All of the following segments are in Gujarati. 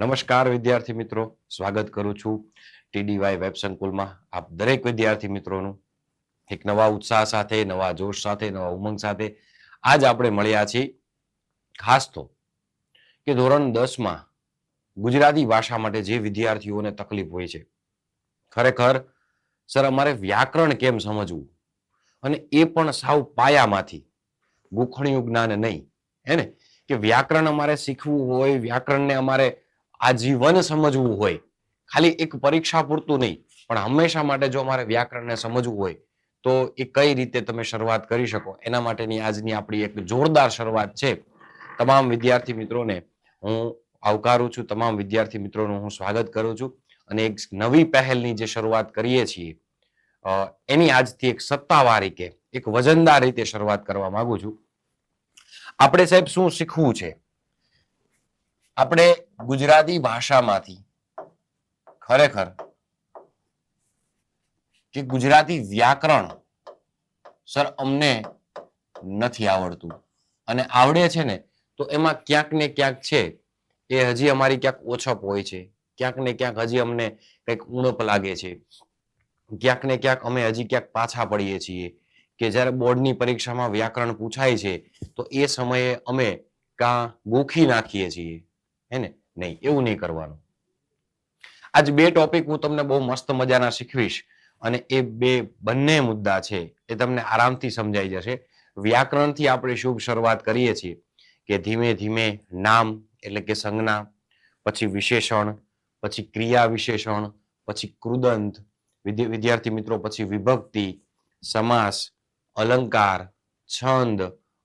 નમસ્કાર વિદ્યાર્થી મિત્રો, સ્વાગત કરું છું ટીડીવાય વેબ સંકુલમાં. આપ દરેક વિદ્યાર્થી મિત્રોનું એક નવા ઉત્સાહ સાથે, નવા જોશ સાથે, નવા ઉમંગ સાથે આજ આપણે મળ્યા છીએ. ખાસ તો કે ધોરણ 10માં ગુજરાતી ભાષા માટે જે વિદ્યાર્થીઓને તકલીફ હોય છે, ખરેખર સર અમારે વ્યાકરણ કેમ સમજવું, અને એ પણ સાવ પાયામાંથી, ગોખણિયું જ્ઞાન નહીં, હે ને, કે વ્યાકરણ અમારે શીખવું હોય, વ્યાકરણને અમારે આજીવન સમજવું હોય, ખાલી એક પરીક્ષા પૂરતું નહીં, પણ હંમેશા માટે જો અમારે વ્યાકરણને સમજવું હોય તો એ કઈ રીતે તમે શરૂઆત કરી શકો, એના માટેની આજની આપણી એક જોરદાર શરૂઆત છે. તમામ વિદ્યાર્થી મિત્રોને હું આવકારું છું, તમામ વિદ્યાર્થી મિત્રોનું હું સ્વાગત કરું છું, અને એક નવી પહેલની જે શરૂઆત કરીએ છીએ એની આજથી એક સત્તાવાર રીતે, એક વજનદાર રીતે શરૂઆત કરવા માંગુ છું. આપણે સાહેબ શું શીખવું છે? આપણે ગુજરાતી ભાષામાંથી ખરેખર કે ગુજરાતી વ્યાકરણ સર અમને નથી આવડતું, અને આવડે છે ને તો એમાં ક્યાંક ને ક્યાંક છે એ હજી અમારી ક્યાંક ઓછપ હોય છે, ક્યાંક ને ક્યાંક હજી અમને કંઈક ઉણપ લાગે છે, ક્યાંક ને ક્યાંક અમે હજી ક્યાંક પાછા પડીએ છીએ કે જ્યારે બોર્ડની પરીક્ષામાં વ્યાકરણ પૂછાય છે તો એ સમયે અમે કાં ગોખી નાખીએ છીએ, હે ને? નહીં, એવું નહીં કરવાનું. આજ બે ટોપિક હું તમને બહુ મસ્ત મજાના શીખવીશ, અને એ બંને મુદ્દા છે એ તમને આરામથી સમજાઈ જશે. વ્યાકરણથી આપણે શુભ શરૂઆત કરીએ છીએ કે ધીમે ધીમે નામ એટલે કે સંજ્ઞા, પછી વિશેષણ, પછી ક્રિયા વિશેષણ, પછી કૃદંત, વિદ્યાર્થી મિત્રો, પછી વિભક્તિ, સમાસ, અલંકાર, છંદ,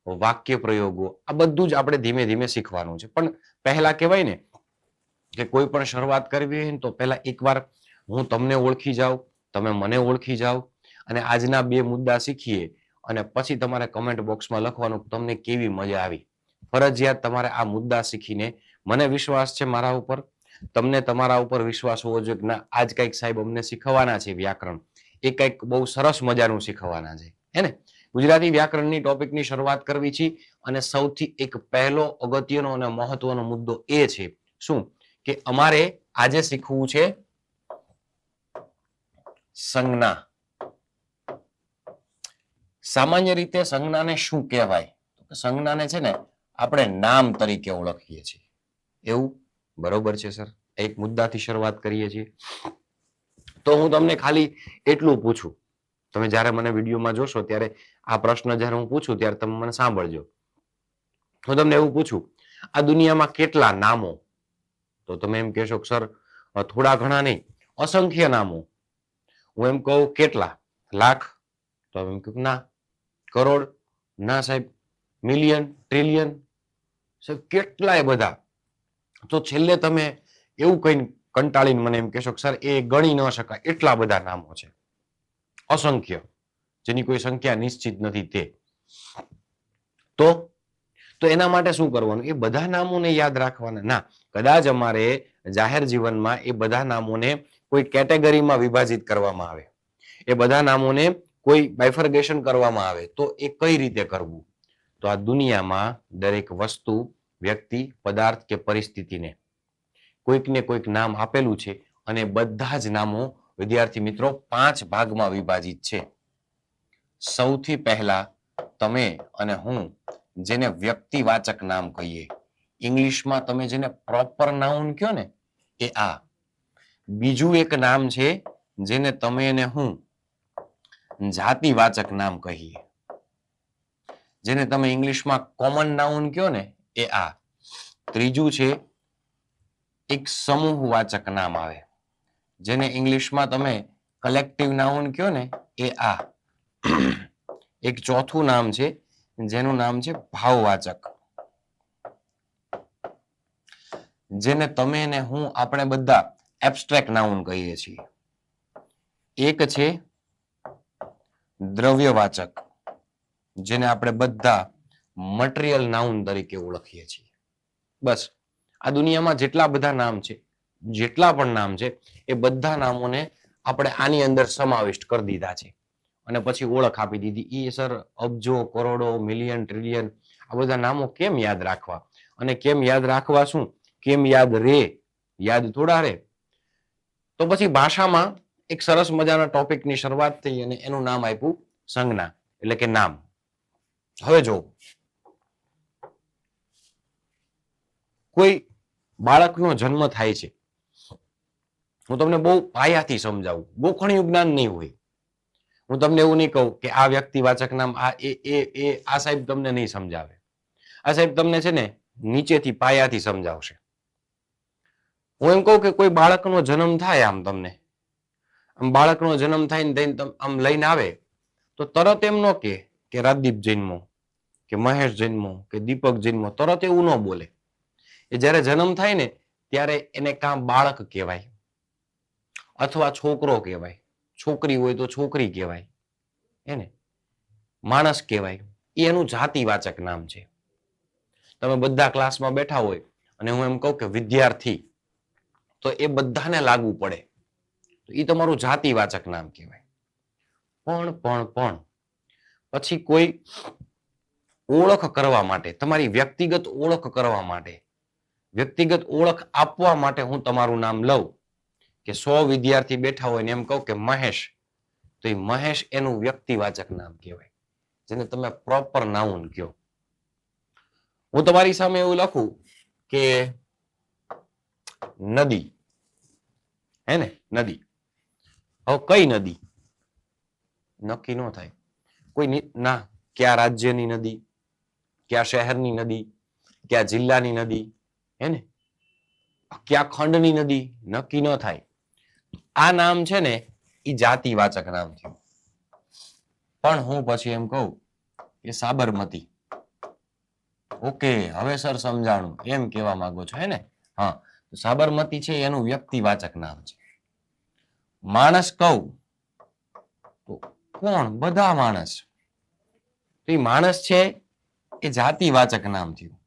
વાક્ય પ્રયોગો, આ બધું જ આપણે ધીમે ધીમે શીખવાનું છે. પણ પહેલા કહેવાય ને કે કોઈ પણ શરૂઆત કરવી હોય ને તો પહેલા એકવાર હું તમને ઓળખી જાઉં, તમે મને ઓળખી જાઓ, અને આજના બે મુદ્દા શીખીએ, અને પછી તમારે કમેન્ટ બોક્સમાં લખવાનું તમને કેવી મજા આવી. ફરજિયાત તમારે આ મુદ્દા શીખીને, મને વિશ્વાસ છે મારા ઉપર, તમને તમારા ઉપર વિશ્વાસ હોવો જોઈએ કે ના આજ કંઈક સાહેબ અમને શીખવાના છે વ્યાકરણ, એ કંઈક બહુ સરસ મજાનું શીખવાના છે, હે ને? ગુજરાતી વ્યાકરણની ટોપિકની શરૂઆત કરવી છે, અને સૌથી એક પહેલો અગત્યનો અને મહત્વનો મુદ્દો એ છે શું કે અમારે આજે શીખવું છે સંજ્ઞા. સામાન્ય રીતે સંજ્ઞાને શું કહેવાય? સંજ્ઞાને છે ને આપણે નામ તરીકે ઓળખીએ છીએ. એવું બરોબર છે સર? એક મુદ્દાથી શરૂઆત કરીએ છીએ. તો હું તમને ખાલી એટલું પૂછું, તમે જ્યારે મને વિડીયોમાં જોશો ત્યારે આ પ્રશ્ન જ્યારે હું પૂછું ત્યારે તમે મને સાંભળજો. હું તમને એવું પૂછું, આ દુનિયામાં કેટલા નામો? તો તમે એમ કહેશો સર થોડા ઘણા નહીં, અસંખ્ય નામો. હું એમ કહું કેટલા? લાખ? તો એમ કહું ના. કરોડ? ના સાહેબ. મિલિયન? ટ્રિલિયન? સાહેબ કેટલાય બધા. તો છેલ્લે તમે એવું કઈ કંટાળીને મને એમ કહેશો સર એ ગણી ન શકાય એટલા બધા નામો છે, અસંખ્ય, જેની કોઈ સંખ્યા નિશ્ચિત નથી. તે તો એના માટે શું કરવાનું? એ બધા નામોને યાદ રાખવાના ના. કદાચ અમારે જાહેર જીવનમાં એ બધા નામોને કોઈ કેટેગરીમાં વિભાજિત કરવામાં આવે, એ બધા નામોને કોઈ બાયફર્ગેશન કરવામાં આવે, તો એ કઈ રીતે કરવું? તો આ દુનિયામાં દરેક વસ્તુ, વ્યક્તિ, પદાર્થ કે પરિસ્થિતિને કોઈક ને કોઈક નામ આપેલું છે, અને બધા જ નામો વિદ્યાર્થી મિત્રો 5 ભાગમાં વિભાજિત છે. સૌથી પહેલા તમે અને હું જેને વ્યક્તિવાચક નામ કહીએ, ઇંગ્લિશમાં તમે જેને પ્રોપર નાઉન કહો ને, એ આ. બીજું એક નામ છે જેને તમે અને હું જાતિવાચક નામ કહીએ, જેને તમે ઇંગ્લિશમાં કોમન નાઉન કહો ને, એ આ. ત્રીજું છે એક સમૂહવાચક નામ આવે, જેને ઇંગ્લિશમાં તમે કલેક્ટિવ નાઉન કહો ને, એ આ. એક ચોથું નામ છે જેનું નામ છે ભાવવાચક, જેને તમે ને હું આપણે બધા એબ્સ્ટ્રેક્ટ નાઉન કહીએ છીએ. એક છે દ્રવ્યવાચક, જેને આપણે બધા મટીરિયલ નાઉન તરીકે ઓળખીએ છીએ. બસ આ દુનિયામાં જેટલા બધા નામ છે, જેટલા પણ નામ છે, એ બધા નામોને આપણે આની અંદર સમાવિષ્ટ કરી દીધા છે, અને પછી ઓળખ આપી દીધી. એ સર અબજો, કરોડો, મિલિયન, ટ્રિલિયન, આ બધા નામો કેમ યાદ રાખવા? અને કેમ યાદ રાખવા શું? કેમ યાદ રે? યાદ થોડા રહે. તો પછી ભાષામાં એક સરસ મજાના ટોપિકની શરૂઆત થઈ અને એનું નામ આપ્યું સંજ્ઞા, એટલે કે નામ. હવે જો કોઈ બાળકનો જન્મ થાય છે, હું તમને બહુ પાયાથી સમજાવું, ગોખણિયું જ્ઞાન નહીં હોય. હું તમને એવું નહીં કહું કે આ વ્યક્તિવાચક નામ આ સાહેબ તમને નહીં સમજાવે. આ સાહેબ તમને છે ને નીચેથી પાયાથી સમજાવશે. હું એમ કહું કે કોઈ બાળકનો જન્મ થાય, આમ તમને આમ બાળકનો જન્મ થાય ને આમ લઈને આવે તો તરત એમ ન કે રાજદીપ જન્મો કે મહેશ જન્મો કે દીપક જન્મો, તરત એવું ન બોલે. એ જ્યારે જન્મ થાય ને ત્યારે એને કાં બાળક કહેવાય અથવા છોકરો કહેવાય, છોકરી હોય તો છોકરી કહેવાય, એને માણસ કહેવાય. એ એનું જાતિવાચક નામ છે. તમે બધા ક્લાસમાં બેઠા હોય અને હું એમ કહું કે વિદ્યાર્થી, તો એ બધાને લાગુ પડે, તો એ તમારું જાતિવાચક નામ કહેવાય. પણ પછી કોઈ ઓળખ કરવા માટે, તમારી વ્યક્તિગત ઓળખ કરવા માટે, વ્યક્તિગત ઓળખ આપવા માટે હું તમારું નામ લઉં કે 100 વિદ્યાર્થી બેઠા હોય ને એમ કહું કે મહેશ, તો એ મહેશ એનું વ્યક્તિવાચક નામ કહેવાય, જેને તમે પ્રોપર નાઉન કહો. હું તમારી સામે એવું લખું કે નદી, હે ને નદી. હવે કઈ નદી નક્કી ન થાય. કોઈ ના, ક્યાં રાજ્યની નદી, ક્યાં શહેરની નદી, ક્યાં જિલ્લાની નદી, હે ને ક્યાં ખંડની નદી, નક્કી ન થાય. આ નામ છે ને એ જાતિવાચક નામ છે. પણ હું પછી એમ કહું કે સાબરમતી, ઓકે હવે સર સમજાણું, એમ કહેવા માંગો છો, હે ને? હા, સાબરમતી છે એનું વ્યક્તિવાચક નામ છે. માણસ કહું તો કોણ? બધા માણસ. તો એ માણસ છે એ જાતિવાચક નામ થયું.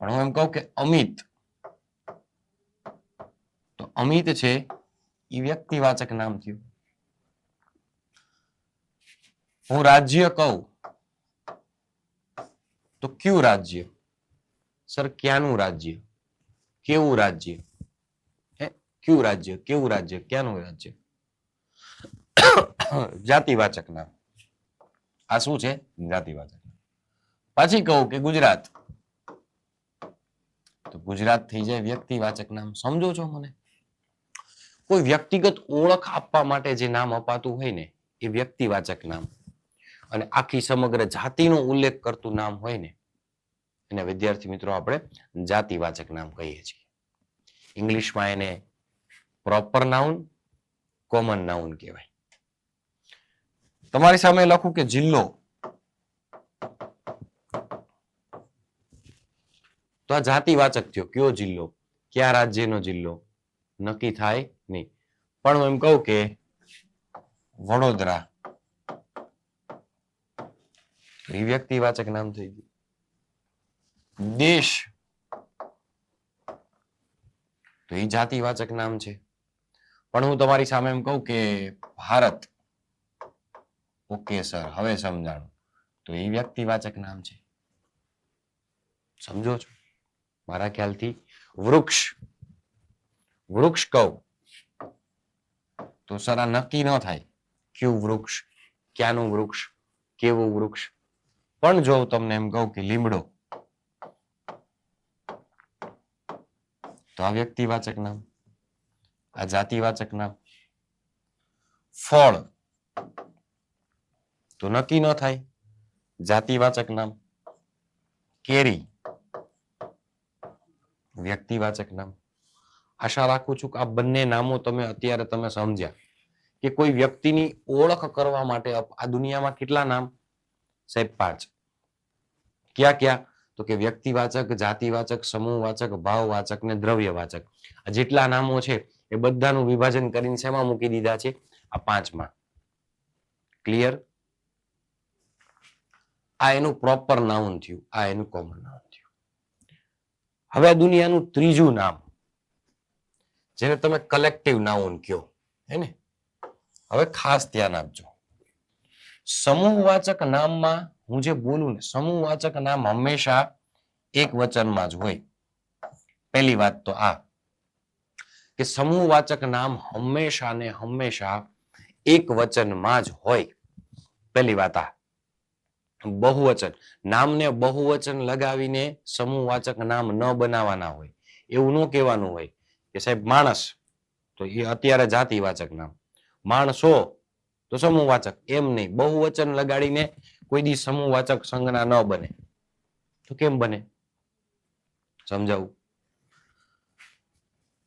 પણ હું એમ કહું કે અમિત, તો અમિત છે એ વ્યક્તિવાચક નામ થયું. હું રાજ્ય કહું તો કયું રાજ્ય? સર ક્યાંનું રાજ્ય, કેવું રાજ્ય, હે કયું રાજ્ય, કેવું રાજ્ય, ક્યાંનું રાજ્ય? જાતિવાચક નામ. આ શું છે? જાતિવાચક. પછી કહું કે ગુજરાત, તો ગુજરાત થઈ જાય વ્યક્તિવાચક નામ. સમજો છો મને? કોઈ વ્યક્તિગત ઓળખ આપવા માટે જે નામ અપાતું હોય ને એ વ્યક્તિવાચક નામ, અને આખી સમગ્ર જાતિનો ઉલ્લેખ કરતું નામ હોય ને એને વિદ્યાર્થી મિત્રો આપણે જાતિવાચક નામ કહીએ છીએ. ઇંગ્લિશમાં એને પ્રોપર નાઉન, કોમન નાઉન કહેવાય. તમારી સામે લખું કે જિલ્લો, તો આ જાતિવાચક થયો. કયો જિલ્લો, કયા રાજ્યનો જિલ્લો, નક્કી થાય નહીં. પણ હું એમ કહું કે વડોદરા, એ વ્યક્તિવાચક નામ થઈ ગયું. દેશ, તો એ જાતિવાચક નામ છે. પણ હું તમારી સામે એમ કહું કે ભારત, ઓકે સર હવે સમજાણું, તો એ વ્યક્તિવાચક નામ છે. સમજો છો મારા ખ્યાલથી? વૃક્ષ, વૃક્ષ કહું તો સર આ નક્કી ન થાય કયું વૃક્ષ, ક્યાંનું વૃક્ષ, કેવું વૃક્ષ. પણ જો તમને એમ કહું કે લીમડો, તો આ વ્યક્તિવાચક નામ, આ જાતિવાચક નામ. ફળ, તો નક્કી ન થાય, જાતિવાચક નામ. કેરી, વ્યક્તિવાચક નામ. આશા રાખું છું કે આ બંને નામો અત્યારે તમે સમજ્યા કે કોઈ વ્યક્તિની ઓળખ કરવા માટે આ દુનિયામાં કેટલા નામ? સાહેબ 5. ક્યાં ક્યાં? તો કે વ્યક્તિવાચક, જાતિવાચક, સમૂહવાચક, ભાવવાચક ને દ્રવ્યવાચક. આ જેટલા નામો છે એ બધાનું વિભાજન કરીને શેમાં મૂકી દીધા છે? આ 5માં. ક્લિયર? આ એનું પ્રોપર નાઉન થયું, આ એનું કોમન નાઉન થયું. હવે આ દુનિયાનું ત્રીજું નામ, જેને તમે કલેક્ટિવ નાઉન કહો, હે ને? હવે ખાસ ધ્યાન આપજો. સમૂહવાચક નામમાં હું જે બોલું ને, સમૂહવાચક નામ હંમેશા એક વચનમાં જ હોય. પહેલી વાત તો આ. કે સમૂહવાચક નામ હંમેશા ને હંમેશા એક વચનમાં જ હોય. પહેલી વાત આ. બહુવચન નામને બહુવચન લગાવીને સમૂહવાચક નામ ન બનાવવાના હોય. એવું ન કહેવાનું હોય કે સાહેબ માણસ તો એ અત્યારે જાતિવાચક નામ, માણસો તો સમૂહવાચક, એમ નહીં. બહુવચન લગાડીને કોઈ દી સમૂહવાચક સંજ્ઞા ન બને. તો કેમ બને? સમજાવું.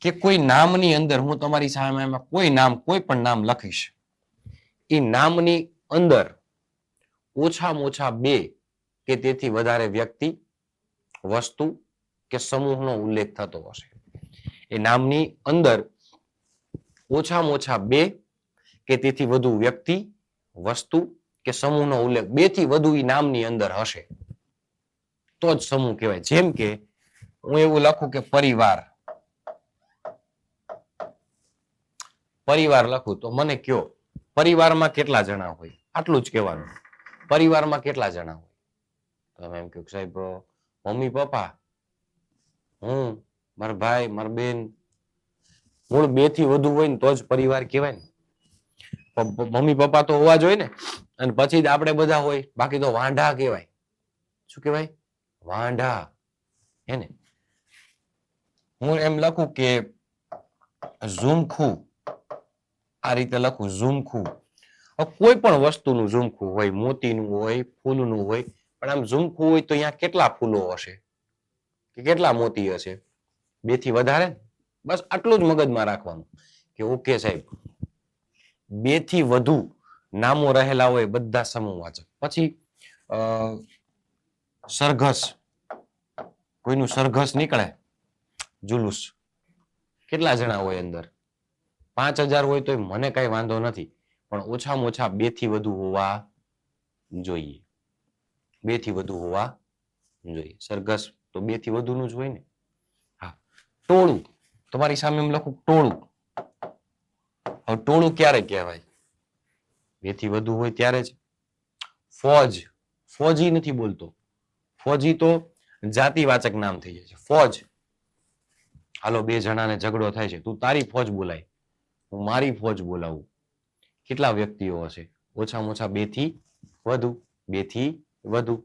કે કોઈ નામની અંદર હું તમારી સામે કોઈ નામ, કોઈ પણ નામ લખીશ, એ નામની અંદર ઓછામાં ઓછા બે કે તેથી વધારે વ્યક્તિ, વસ્તુ કે સમૂહનો ઉલ્લેખ થતો હશે. એ નામની અંદર ઓછામાં ઓછા બે કે તેથી વધુ વ્યક્તિ, વસ્તુ કે સમૂહનો ઉલ્લેખ, બે થી વધુ એ નામની અંદર હશે તો જ સમૂહ કહેવાય. જેમ કે હું એવું લખું કે પરિવાર, પરિવાર લખું તો મને કયો પરિવારમાં કેટલા જણા હોય? આટલું જ કહેવાનું. પરિવારમાં કેટલા જણા હોય? તમે એમ કહો સાહેબ મમ્મી પપ્પા, હું, મારા ભાઈ, મારા બેન, મૂળ બે થી વધુ હોય ને તો જ પરિવાર કહેવાય ને. મમ્મી પપ્પા તો હોવા જોઈએ ને, અને પછી જ આપણે બધા હોય, બાકી તો વાંઢા કહેવાય. શું કહેવાય? વાંઢા. હે ને? હું એમ લખું કે ઝુમખું, આ રીતે લખું ઝુમખું. કોઈ પણ વસ્તુનું ઝુમખું હોય, મોતીનું હોય, ફૂલનું હોય, પણ આમ ઝુમખું હોય તો અહીંયા કેટલા ફૂલો હશે કે કેટલા મોતી હશે? બે થી વધારે. બસ આટલું જ મગજમાં રાખવાનું કે ઓકે સાહેબ, બે થી વધુ નામો રહેલા હોય બધા સમૂહવાચક. પછી સરઘસ, કોઈનું સરઘસ નીકળે, જુલુસ, કેટલા જણા હોય અંદર? 5000 હોય તો મને કઈ વાંધો નથી, પણ ઓછામાં ઓછા બે થી વધુ હોવા જોઈએ. બે થી વધુ હોવા જોઈએ. સરઘસ તો બે થી વધુનું જ હોય ને. હા. ટોળું, તમારી સામે એમ લખું ટોળું. હવે ટોળું ક્યારે કહેવાય? બે થી વધુ હોય ત્યારે જ. ફોજ, ફોજી નથી બોલતો. ફોજી તો જાતિવાચક નામ થઈ જાય છે. ફોજ, હાલો બે જણાને ઝઘડો થાય છે, તું તારી ફોજ બોલાય, હું મારી ફોજ બોલાવું. કેટલા વ્યક્તિઓ હશે? ઓછામાં ઓછા બે થી વધુ. બે થી વધુ.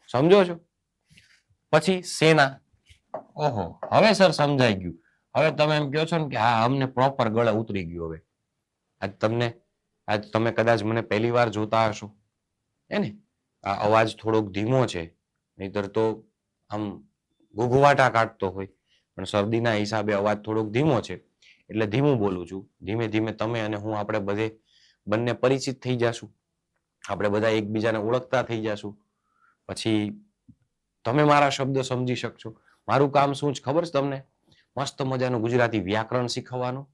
સમજો છો? પછી સેના. ઓહો, હવે સર સમજાઈ ગયું. હવે તમે એમ કહો છો ને કે હા અમને પ્રોપર ગળે ઉતરી ગયું. હવે આજ તમે કદાચ મને પહેલી વાર જોતા હશો, હે ને? આ અવાજ થોડોક ધીમો છે, નહીતર તો આમ ઘૂઘવાટા કાઢતો હોય, પણ શરદીના હિસાબે અવાજ થોડોક ધીમો છે એટલે ધીમું બોલું છું. ધીમે ધીમે તમે અને હું આપણે બંને પરિચિત થઈ જશું. આપણે બધા એકબીજાને ઓળખતા થઈ જશું. પછી તમે મારા શબ્દ સમજી શકશો. મારું કામ શું છે ખબર છે તમને? મસ્ત મજાનું ગુજરાતી વ્યાકરણ શીખવવાનું,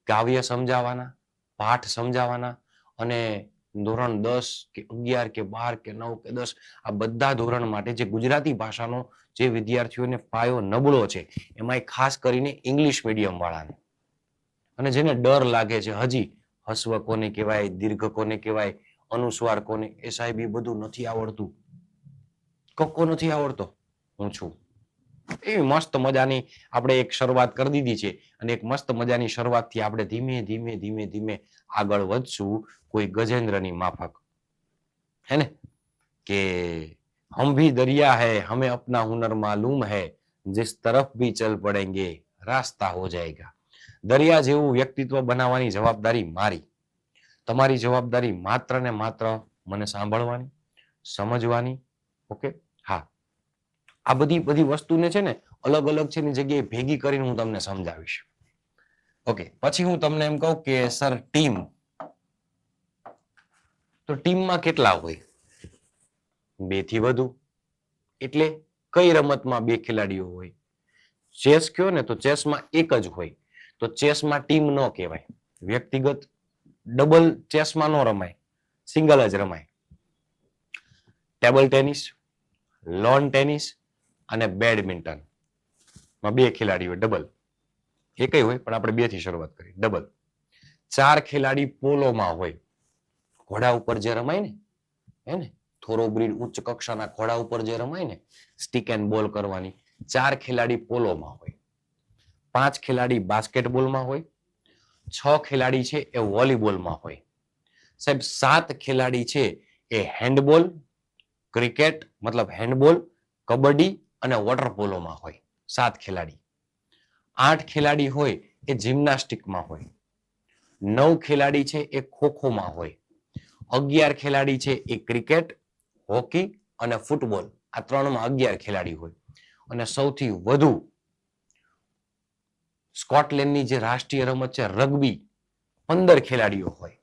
કાવ્ય સમજાવવાના, પાઠ સમજાવવાના, અને ધોરણ 10 કે 11 કે 12 કે 9 કે 10 આ બધા ધોરણ માટે જે ગુજરાતી ભાષાનો જે વિદ્યાર્થીઓને પાયો નબળો છે, એમાં ખાસ કરીને ઇંગ્લિશ મીડિયમ વાળાને, અને જેને ડર લાગે છે હજી હસ્વ કોને કહેવાય, દીર્ઘ કોને કહેવાય, અનુસ્વાર કોને, એ સાહેબ એ બધું નથી આવડતું. કક્કો નથી આવડતો, હું છું. એવી મસ્ત મજાની આપણે એક શરૂઆત કરી દીધી છે, અને એક મસ્ત મજાની શરૂઆતથી આપણે ધીમે ધીમે ધીમે ધીમે આગળ વધશું કોઈ ગજેન્દ્રની માફક. है ने? कि हम भी दरिया है, हमें अपना हुनर मालूम है, जिस तरफ भी चल पड़ेंगे रास्ता हो जाएगा. દરિયા જેવું વ્યક્તિત્વ બનાવવાની જવાબદારી મારી. તમારી જવાબદારી માત્ર ને માત્ર મને સાંભળવાની, સમજવાની. ઓકે? હા. આ બધી વસ્તુને છે ને અલગ અલગ છે ની જગ્યાએ ભેગી કરીને હું તમને સમજાવીશ. ઓકે. પછી હું તમને એમ કહું કે સર ટીમ, તો ટીમમાં કેટલા હોય? બે થી વધુ. એટલે કઈ રમતમાં બે ખેલાડીઓ હોય? ચેસ કયો ને તો ચેસમાં એક જ હોય, તો ચેસમાં ટીમ ન કહેવાય. વ્યક્તિગત ડબલ ચેસમાં ન રમાય, સિંગલ જ રમાય. ટેબલ ટેનિસ, લોન ટેનિસ અને બેડમિન્ટન માં બે ખેલાડીઓ ડબલ. એકય હોય પણ આપણે બે થી શરૂઆત કરી. ડબલ. 4 ખેલાડી પોલોમાં હોય, ઘોડા ઉપર જે રમાય ને, હે ને? થોરોબ્રીડ ઉચ્ચ કક્ષાના ઘોડા ઉપર જે રમાય ને, સ્ટીક એન્ડ બોલ કરવાની, 4 ખેલાડી પોલોમાં હોય. 5 ખેલાડી બાસ્કેટબોલમાં હોય, 6 ખેલાડી છે એ વોલીબોલમાં હોય, સાહેબ 7 ખેલાડી છે એ હેન્ડબોલ, ક્રિકેટ મતલબ હેન્ડબોલ, કબડ્ડી અને વોટર પોલોમાં હોય. 7 ખેલાડી. 8 ખેલાડી હોય એ જિમ્નાસ્ટિકમાં હોય, 9 ખેલાડી છે એ ખોખોમાં હોય, 11 ખેલાડી છે એ ક્રિકેટ, હોકી અને ફૂટબોલ, આ ત્રણમાં 11 ખેલાડી હોય. અને સૌથી વધુ સ્કોટલેન્ડની જે રાષ્ટ્રીય રમત છે રગ્બી, 15 ખેલાડીઓ હોય,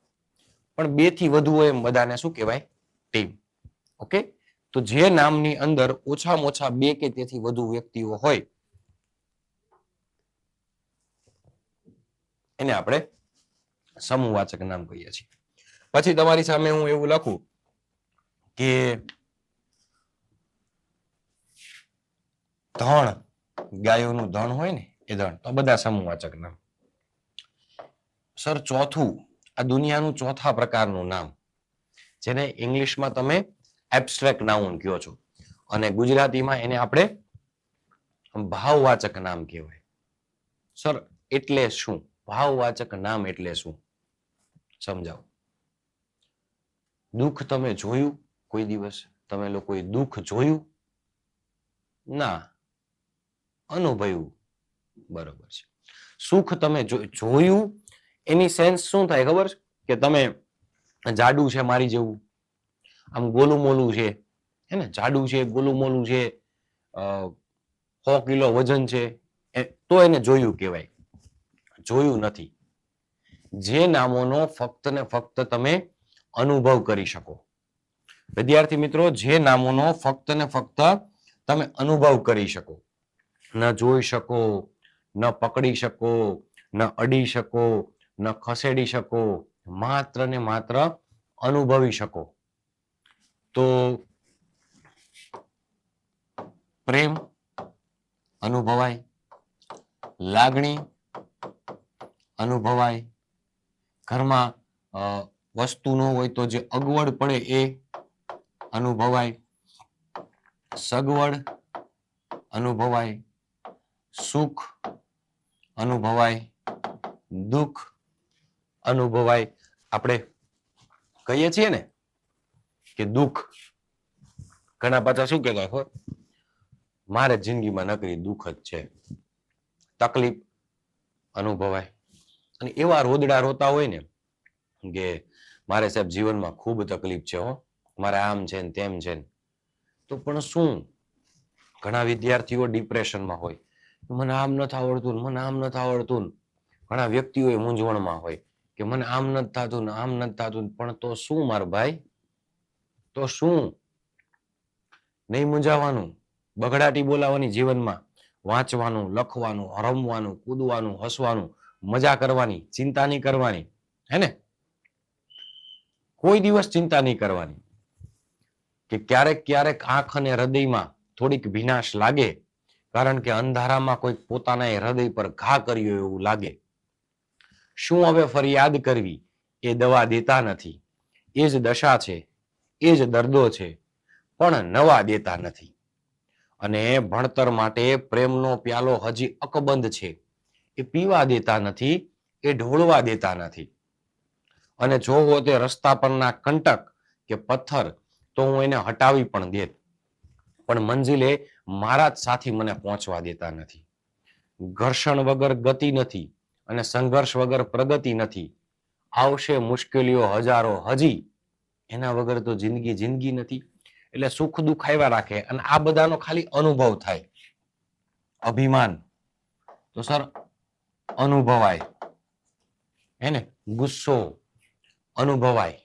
પણ 2 થી વધુ હોય એમ બધાને શું કહેવાય? ટીમ. ઓકે, તો જે નામની અંદર ઓછામાં ઓછા 2 કે તેથી વધુ વ્યક્તિઓ હોય એને આપણે સમૂહવાચક નામ કહીએ છીએ. પછી તમારી સામે હું એવું લખું કે ધણ, ગાયોનું ધણ હોય ને એ ધણ, તો બધા સમૂહવાચક નામ. સર ચોથું, આ દુનિયાનું ચોથા પ્રકારનું નામ, જેને ઇંગ્લિશમાં તમે એબ્સ્ટ્રેક્ટ નાઉન કહો છો અને ગુજરાતીમાં એને આપણે ભાવવાચક નામ કહેવાય. સર એટલે શું? ભાવવાચક નામ એટલે શું? સમજાવો. દુઃખ તમે જોયું કોઈ દિવસ? તમે લોકોએ દુઃખ જોયું? ના. અનુભવ્યું. બરોબર છે. સુખ તમે જોયું, એની સેન્સ શું થાય ખબર છે? કે તમે જાડુ છે મારી જેવું, આમ ગોલું મોલું છે, હે ને, જાડુ છે, ગોલું મોલું છે, 100 કિલો વજન છે, તો એને જોયું કહેવાય. જોયું નથી. જે નામોનો ફક્ત ને ફક્ત તમે અનુભવ કરી શકો. વિદ્યાર્થી મિત્રો, જે નામોનો ફક્ત ને ફક્ત તમે અનુભવ કરી શકો, ન જોઈ શકો, ન પકડી શકો, ન અડી શકો, ન ખસેડી શકો, માત્ર ને માત્ર અનુભવી શકો. તો પ્રેમ અનુભવાય, લાગણી અનુભવાય, ઘરમાં વસ્તુ ન હોય તો જે અગવડ પડે એ અનુભવાય, સગવડ અનુભવાય, સુખ અનુભવાય, દુઃખ અનુભવાય. આપણે કહીએ છીએ ને કે દુઃખ, ઘણા પાછા શું કહેતા હોય, મારે જિંદગીમાં નકરી દુઃખ જ છે. તકલીફ અનુભવાય. અને એવા રોદડા રોતા હોય ને કે મારે સાહેબ જીવનમાં ખૂબ તકલીફ છે, હો, મારે આમ છે ને તેમ છે ને. તો પણ શું, ઘણા વિદ્યાર્થીઓ ડિપ્રેશનમાં હોય, મને આમ નથી આવડતું, મને આમ નથી આવડતું. ઘણા વ્યક્તિઓ મૂંઝવણમાં હોય કે મને આમ નથી થતું ને આમ નથી થતું. પણ તો શું માર ભાઈ, તો શું? નહીં મૂંઝાવાનું, બગડાટી બોલાવાની જીવનમાં, વાંચવાનું, લખવાનું, રમવાનું, કૂદવાનું, હસવાનું, મજા કરવાની, ચિંતા નહીં કરવાની, હે ને? કોઈ દિવસ ચિંતા નહીં કરવાની કે ક્યારેક ક્યારેક આંખ અને હૃદયમાં થોડીક ભીનાશ લાગે, કારણ કે અંધારામાં કોઈ પોતાના હૃદય પર ઘા કર્યો એવું લાગે. શું હવે ફરિયાદ કરવી? એ દવા દેતા નથી. એ જ દશા છે, એ જ દર્દો છે, પણ નવા દેતા નથી. અને ભણતર માટે પ્રેમનો પ્યાલો હજી અકબંધ છે, એ પીવા દેતા નથી, એ ઢોળવા દેતા નથી. અને જો હો તે રસ્તા પરના કંટક કે પથ્થર, તો હું એને હટાવી પણ દેત, પણ મંજિલે મારા જ સાથી મને પહોંચવા દેતા નથી. ઘર્ષણ વગર ગતિ નથી અને સંઘર્ષ વગર પ્રગતિ નથી. આવશે મુશ્કેલીઓ હજારો હજી, એના વગર તો જિંદગી જિંદગી નથી. એટલે સુખ દુઃખ આવ્યા રાખે અને આ બધાનો ખાલી અનુભવ થાય. અભિમાન તો સર અનુભવાય, હે ને? ગુસ્સો અનુભવાય,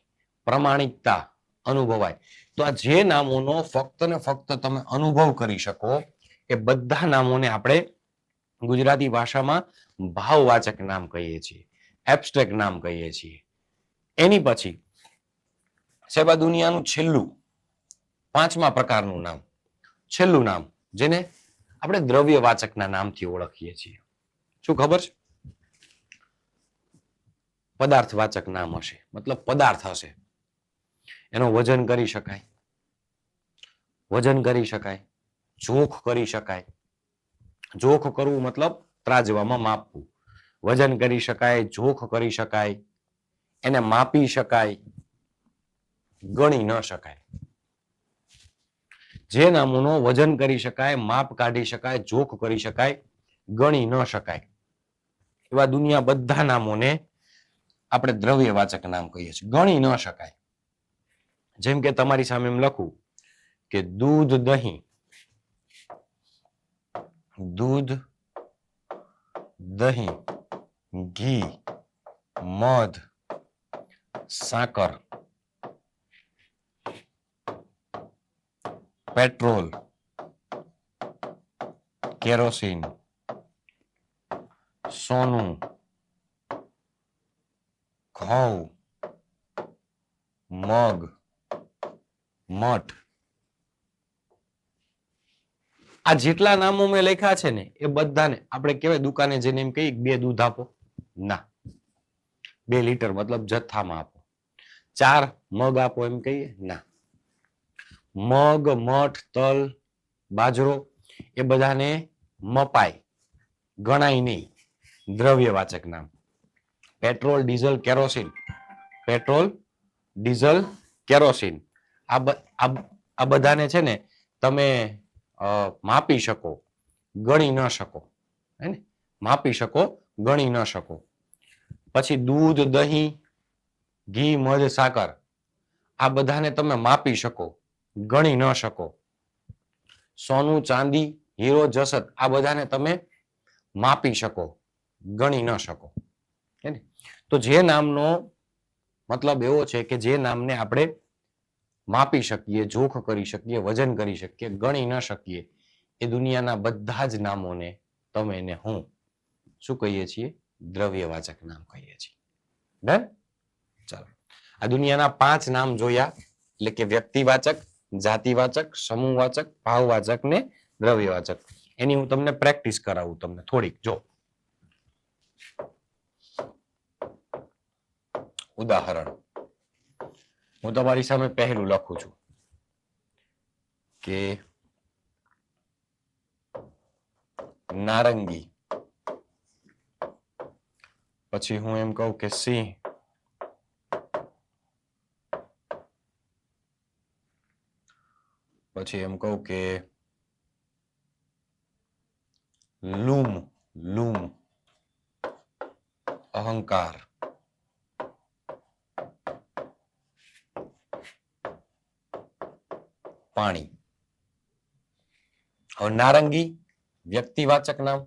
પ્રમાણિકતા અનુભવાય. તો આ જે નામોનો ફક્ત ને ફક્ત તમે અનુભવ કરી શકો, એ બધા નામોને આપણે ગુજરાતી ભાષામાં ભાવવાચક નામ કહીએ છીએ, એબ્સ્ટ્રેક્ટ નામ કહીએ છીએ. એની પછી સાહેબ આ દુનિયાનું છેલ્લું 5મા પ્રકારનું નામ, છેલ્લું નામ, જેને આપણે દ્રવ્યવાચકના નામથી ઓળખીએ છીએ. શું ખબર છે? પદાર્થવાચક નામ હશે, મતલબ પદાર્થ હશે, એનો વજન કરી શકાય, વજન કરી શકાય, જોખ કરી શકાય. જોખ કરવું મતલબ ત્રાજવામાં માપવું. વજન કરી શકાય, જોખ કરી શકાય, એને માપી શકાય, ગણી ન શકાય. જે નામોનો વજન કરી શકાય, માપ કાઢી શકાય, જોખ કરી શકાય, ગણી ન શકાય, એવા દુનિયા બધા નામોને આપણે દ્રવ્યવાચક નામ કહીએ છીએ. ગણી ન શકાય. જેમ કે તમારી સામે એમ લખું કે દૂધ, દહીં, દૂધ, દહીં, ઘી, મધ, સાકર, પેટ્રોલ, કેરોસીન, સોનું, ઘઉં, મગ, મઠ. આ જેટલા નામો મેં લખ્યા છે ને એ બધાને આપણે કહેવાય દુકાને જઈને એમ કહીએ 2 દૂધ આપો, ના, 2 લીટર મતલબ જથ્થામાં આપો. 4 મગ આપો એમ કહીએ, ના. મગ, મઠ, તલ, બાજરો એ બધાને મપાય, ગણાય નહીં. દ્રવ્યવાચક નામ. Petrol, diesel, kerosene, petrol, diesel, kerosene આ બધાને છે ને તમે માપી શકો, ગણી ન શકો, હે ને? માપી શકો, ગણી ન શકો. પછી દૂધ, દહીં, ઘી, મધ, સાકર આ બધાને તમે માપી શકો, ગણી ન શકો. સોનું, ચાંદી, હીરો, જસત આ બધાને તમે માપી શકો, ગણી ન શકો. હે ને? તો જે નામનો મતલબ એવો છે કે જે નામને આપણે માપી શકીએ, જોખ કરી શકીએ, વજન કરી શકીએ, ગણી ન શકીએ, એ દુનિયાના બધા જ નામોને તમે ને હું શું કહીએ છીએ? દ્રવ્યવાચક નામ કહીએ છીએ. ડન? ચાલો, આ દુનિયાના 5 નામ જોયા, એટલે કે વ્યક્તિવાચક, જાતિવાચક, સમૂહવાચક, ભાવવાચક ને દ્રવ્યવાચક. એની હું તમને પ્રેક્ટિસ કરાવું તમને થોડીક. જો ઉદાહરણ હું તમારી સામે પહેલું લખું છું કે નારંગી, પછી હું એમ કહું કે સિંહ, પછી એમ કહું કે લૂમ, લૂમ, અહંકાર, પાણી. હવે નારંગી વ્યક્તિવાચક નામ,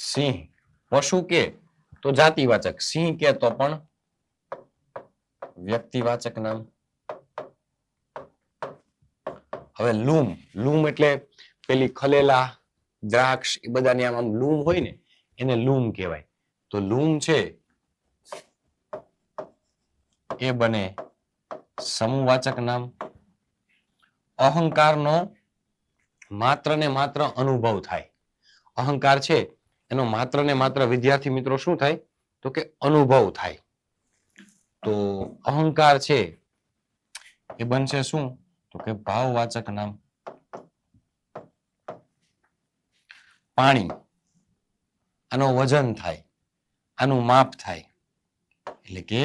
સિંહ પશુ કે તો જાતિવાચક, સિંહ કે તો પણ વ્યક્તિવાચક નામ. હવે લૂમ, લૂમ એટલે પેલી ખલેલા દ્રાક્ષ એ બધાની આમ લૂમ હોય ને એને લૂમ કહેવાય. તો લૂમ છે એ બને સમૂહવાચક નામ. અહંકારનો માત્ર ને માત્ર અનુભવ થાય. અહંકાર છે એનો માત્ર ને માત્ર વિદ્યાર્થી મિત્રો શું થાય? તો કે અનુભવ થાય. તો અહંકાર છે એ બનશે શું? તો કે ભાવવાચક નામ. પાણી, આનો વજન થાય, આનું માપ થાય, એટલે કે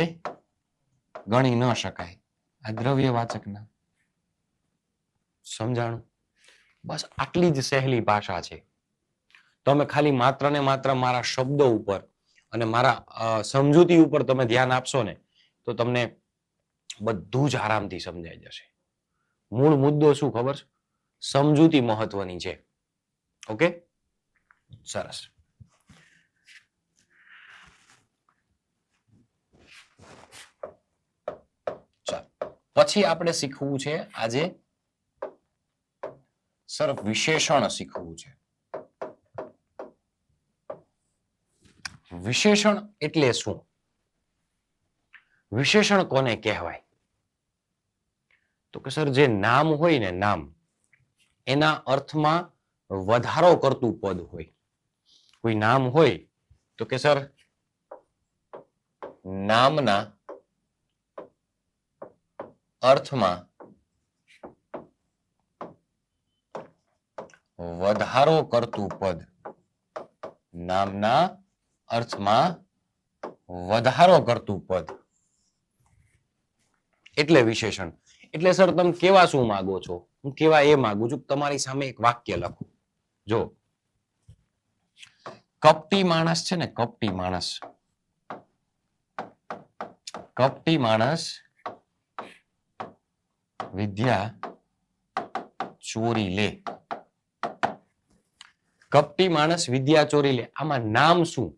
ગણી ન શકાય, આ દ્રવ્યવાચક નામ. સમજાણું? બસ આટલી જ સહેલી ભાષા છે. તમે ખાલી માત્ર ને માત્ર મારા શબ્દો ઉપર અને મારા સમજૂતી ઉપર તમે ધ્યાન આપશો ને તો તમને બધું જ આરામથી સમજાઈ જશે. મૂળ મુદ્દો શું ખબર છે? સમજૂતી મહત્વની છે. ઓકે, સરસ. ચાલો, પછી આપણે શીખવું છે આજે સર વિશેષણ શીખવું છે. વિશેષણ એટલે શું? વિશેષણ કોને કહેવાય? તો કે સર જે નામ હોય ને, નામ એના અર્થમાં વધારો કરતું પદ હોય. કોઈ નામ હોય તો કે સર નામના અર્થમાં વધારો કરતું પદ. નામના અર્થમાં વધારો કરતું પદ એટલે વિશેષણ. એટલે સર તમે કેવા શું માંગો છો? હું કેવા એ માંગુ છું, તમારી સામે એક વાક્ય લખો. જો કપટી માણસ છે ને, કપટી માણસ, કપટી માણસ વિદ્યા ચોરી લે. કપટી માણસ વિદ્યા ચોરી લે. આમાં નામ શું?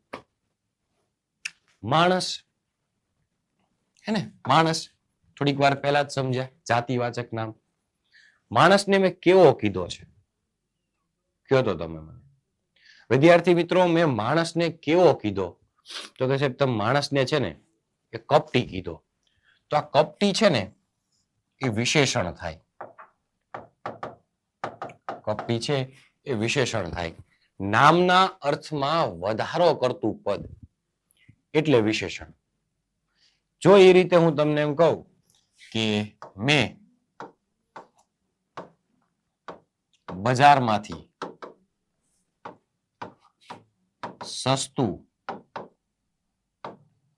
માણસ. હે ને, માણસ. થોડીક વાર પહેલા જ સમજ્યા, જાતિવાચક નામ. માણસને મેં કેવો કીધો છે? કયો તો તમે મને. વિદ્યાર્થી મિત્રો, મેં માણસને કેવો કીધો? તો કે સાહેબ તમે માણસને છે ને એ કપટી કીધો. તો આ કપટી છે ને એ વિશેષણ થાય. કપટી છે એ વિશેષણ થાય. નામના અર્થમાં વધારો કરતું પદ એટલે વિશેષણ. જો એ રીતે હું તમને એમ કહું કે મેં બજારમાંથી સસ્તું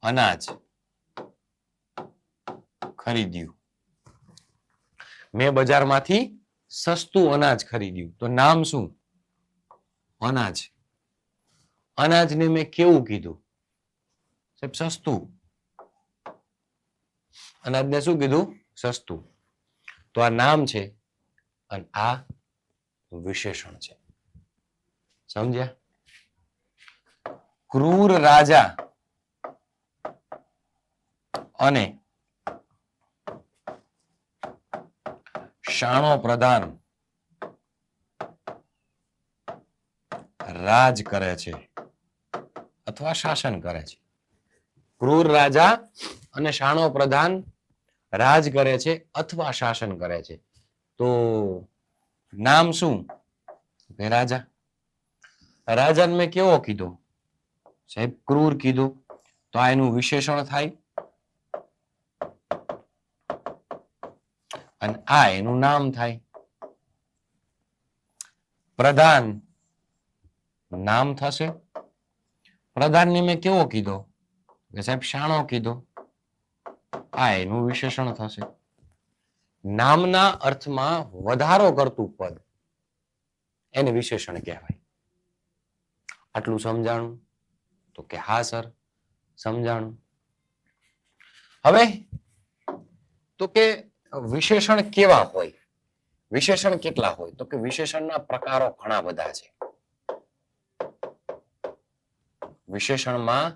અનાજ ખરીદ્યું. મેં બજારમાંથી સસ્તું અનાજ ખરીદ્યું. તો નામ શું? અનાજ. અનાજને મેં કેવું કીધું? સાહેબ સસ્તું. અનાજને શું કીધું? સસ્તું. તો આ નામ છે અને આ વિશેષણ છે. સમજ્યા? ક્રૂર રાજા અને શાણો પ્રધાન રાજ કરે છે અથવા શાસન કરે છે. ક્રૂર રાજા અને શાણો પ્રધાન રાજ કરે છે અથવા શાસન કરે છે. તો નામ શું? રાજા. રાજાને મેં કેવો કીધો? સાહેબ ક્રૂર કીધું. તો આ એનું વિશેષણ થાય અને આ એનું નામ થાય. પ્રધાન નામ થશે. પ્રધાનને મેં કેવો કીધો? કે સાહેબ શાણો કીધો. આ એનું વિશેષણ થશે. નામના અર્થમાં વધારો કરતું પદ એને વિશેષણ કહેવાય. આટલું સમજાણું? તો કે હા સર સમજાણું. હવે તો કે વિશેષણ કેવા હોય? વિશેષણ કેટલા હોય? તો કે વિશેષણના પ્રકારો ઘણા બધા છે. વિશેષણમાં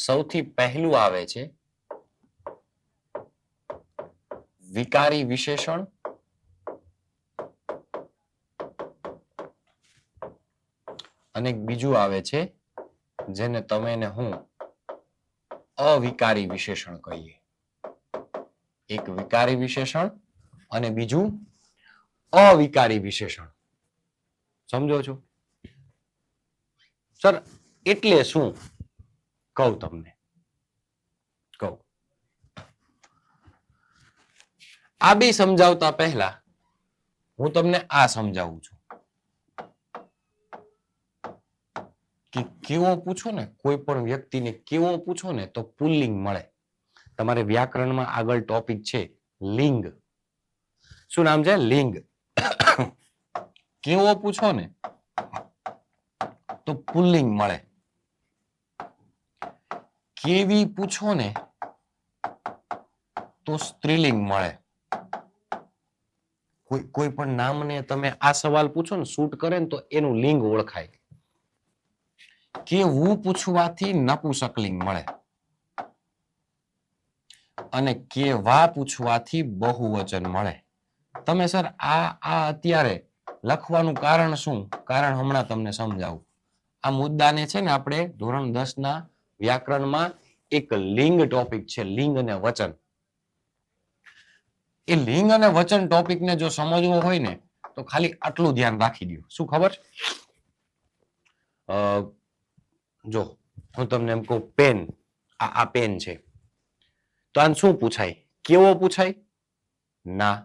સૌથી પહેલું આવે છે વિકારી વિશેષણ અને બીજું આવે છે જેને તમે ને હું અવિકારી વિશેષણ કહીએ. એક વિકારી વિશેષણ અને બીજું અવિકારી વિશેષણ. સમજો છો? સર એટલે શું? કહું તમને. કહું. આ બે સમજાવતા પહેલા હું તમને આ સમજાવું છું કે કેવો પૂછો ને, કોઈ પણ વ્યક્તિને કેવો પૂછો ને તો પુલ્લિંગ મળે. તમારે વ્યાકરણમાં આગળ ટોપિક છે લિંગ. શું નામ છે? લિંગ. કેવો પૂછો ને તો પુલ્લિંગ મળે. કેવી પૂછો ને તો સ્ત્રીલિંગ મળે. કોઈ પણ નામને તમે આ સવાલ પૂછો ને શૂટ કરે ને તો એનું લિંગ ઓળખાય. કેવું પૂછવાથી નપુંસકલિંગ મળે અને કેવા પૂછવાથી બહુવચન મળે. તમે સર આ અત્યારે લખવાનું કારણ શું? કારણ હમણાં તમને સમજાવું. આ મુદ્દાને છે ને આપણે ધોરણ 10 ના વ્યાકરણમાં એક લિંગ ટોપિક છે, લિંગ અને વચન. એ લિંગ અને વચન ટોપિકને જો સમજવો હોય ને તો ખાલી આટલું ધ્યાન રાખી દો. શું ખબર? જો હું તમને એમ કહું પેન, આ પેન છે તો આને શું પૂછાય? કેવો પૂછાય? ના.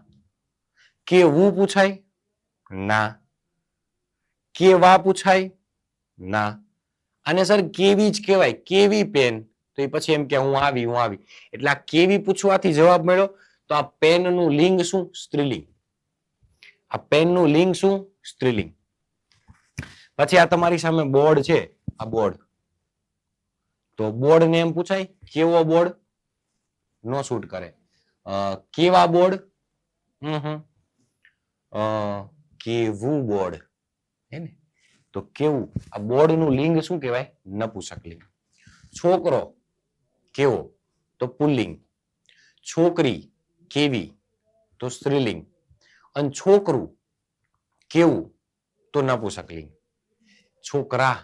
કેવું પૂછાય? ના. કેવા પૂછાય? ના. અને સર કેવી જ કહેવાય, કેવી પેન? તો એ પછી એમ કે હું આવી. એટલે આ કેવી પૂછવાથી જવાબ મળ્યો. તો આ પેનનું લિંગ શું? સ્ત્રીલિંગ. આ પેનનું લિંગ શું? સ્ત્રીલિંગ. પછી આ તમારી સામે બોર્ડ છે, આ બોર્ડ. તો બોર્ડ ને એમ પૂછાય કેવો બોર્ડ? નો શૂટ કરે. કેવા બોર્ડ? કેવું બોર્ડ, હે ને? તો કેવું, આ બોર્ડ નું લિંગ શું કહેવાય? નપુંસક લિંગ. છોકરો કેવો? તો પુલ્લિંગ. છોકરી કેવી? તો સ્ત્રીલિંગ. અને છોકરું કેવું? તો નપુંસક લિંગ. છોકરા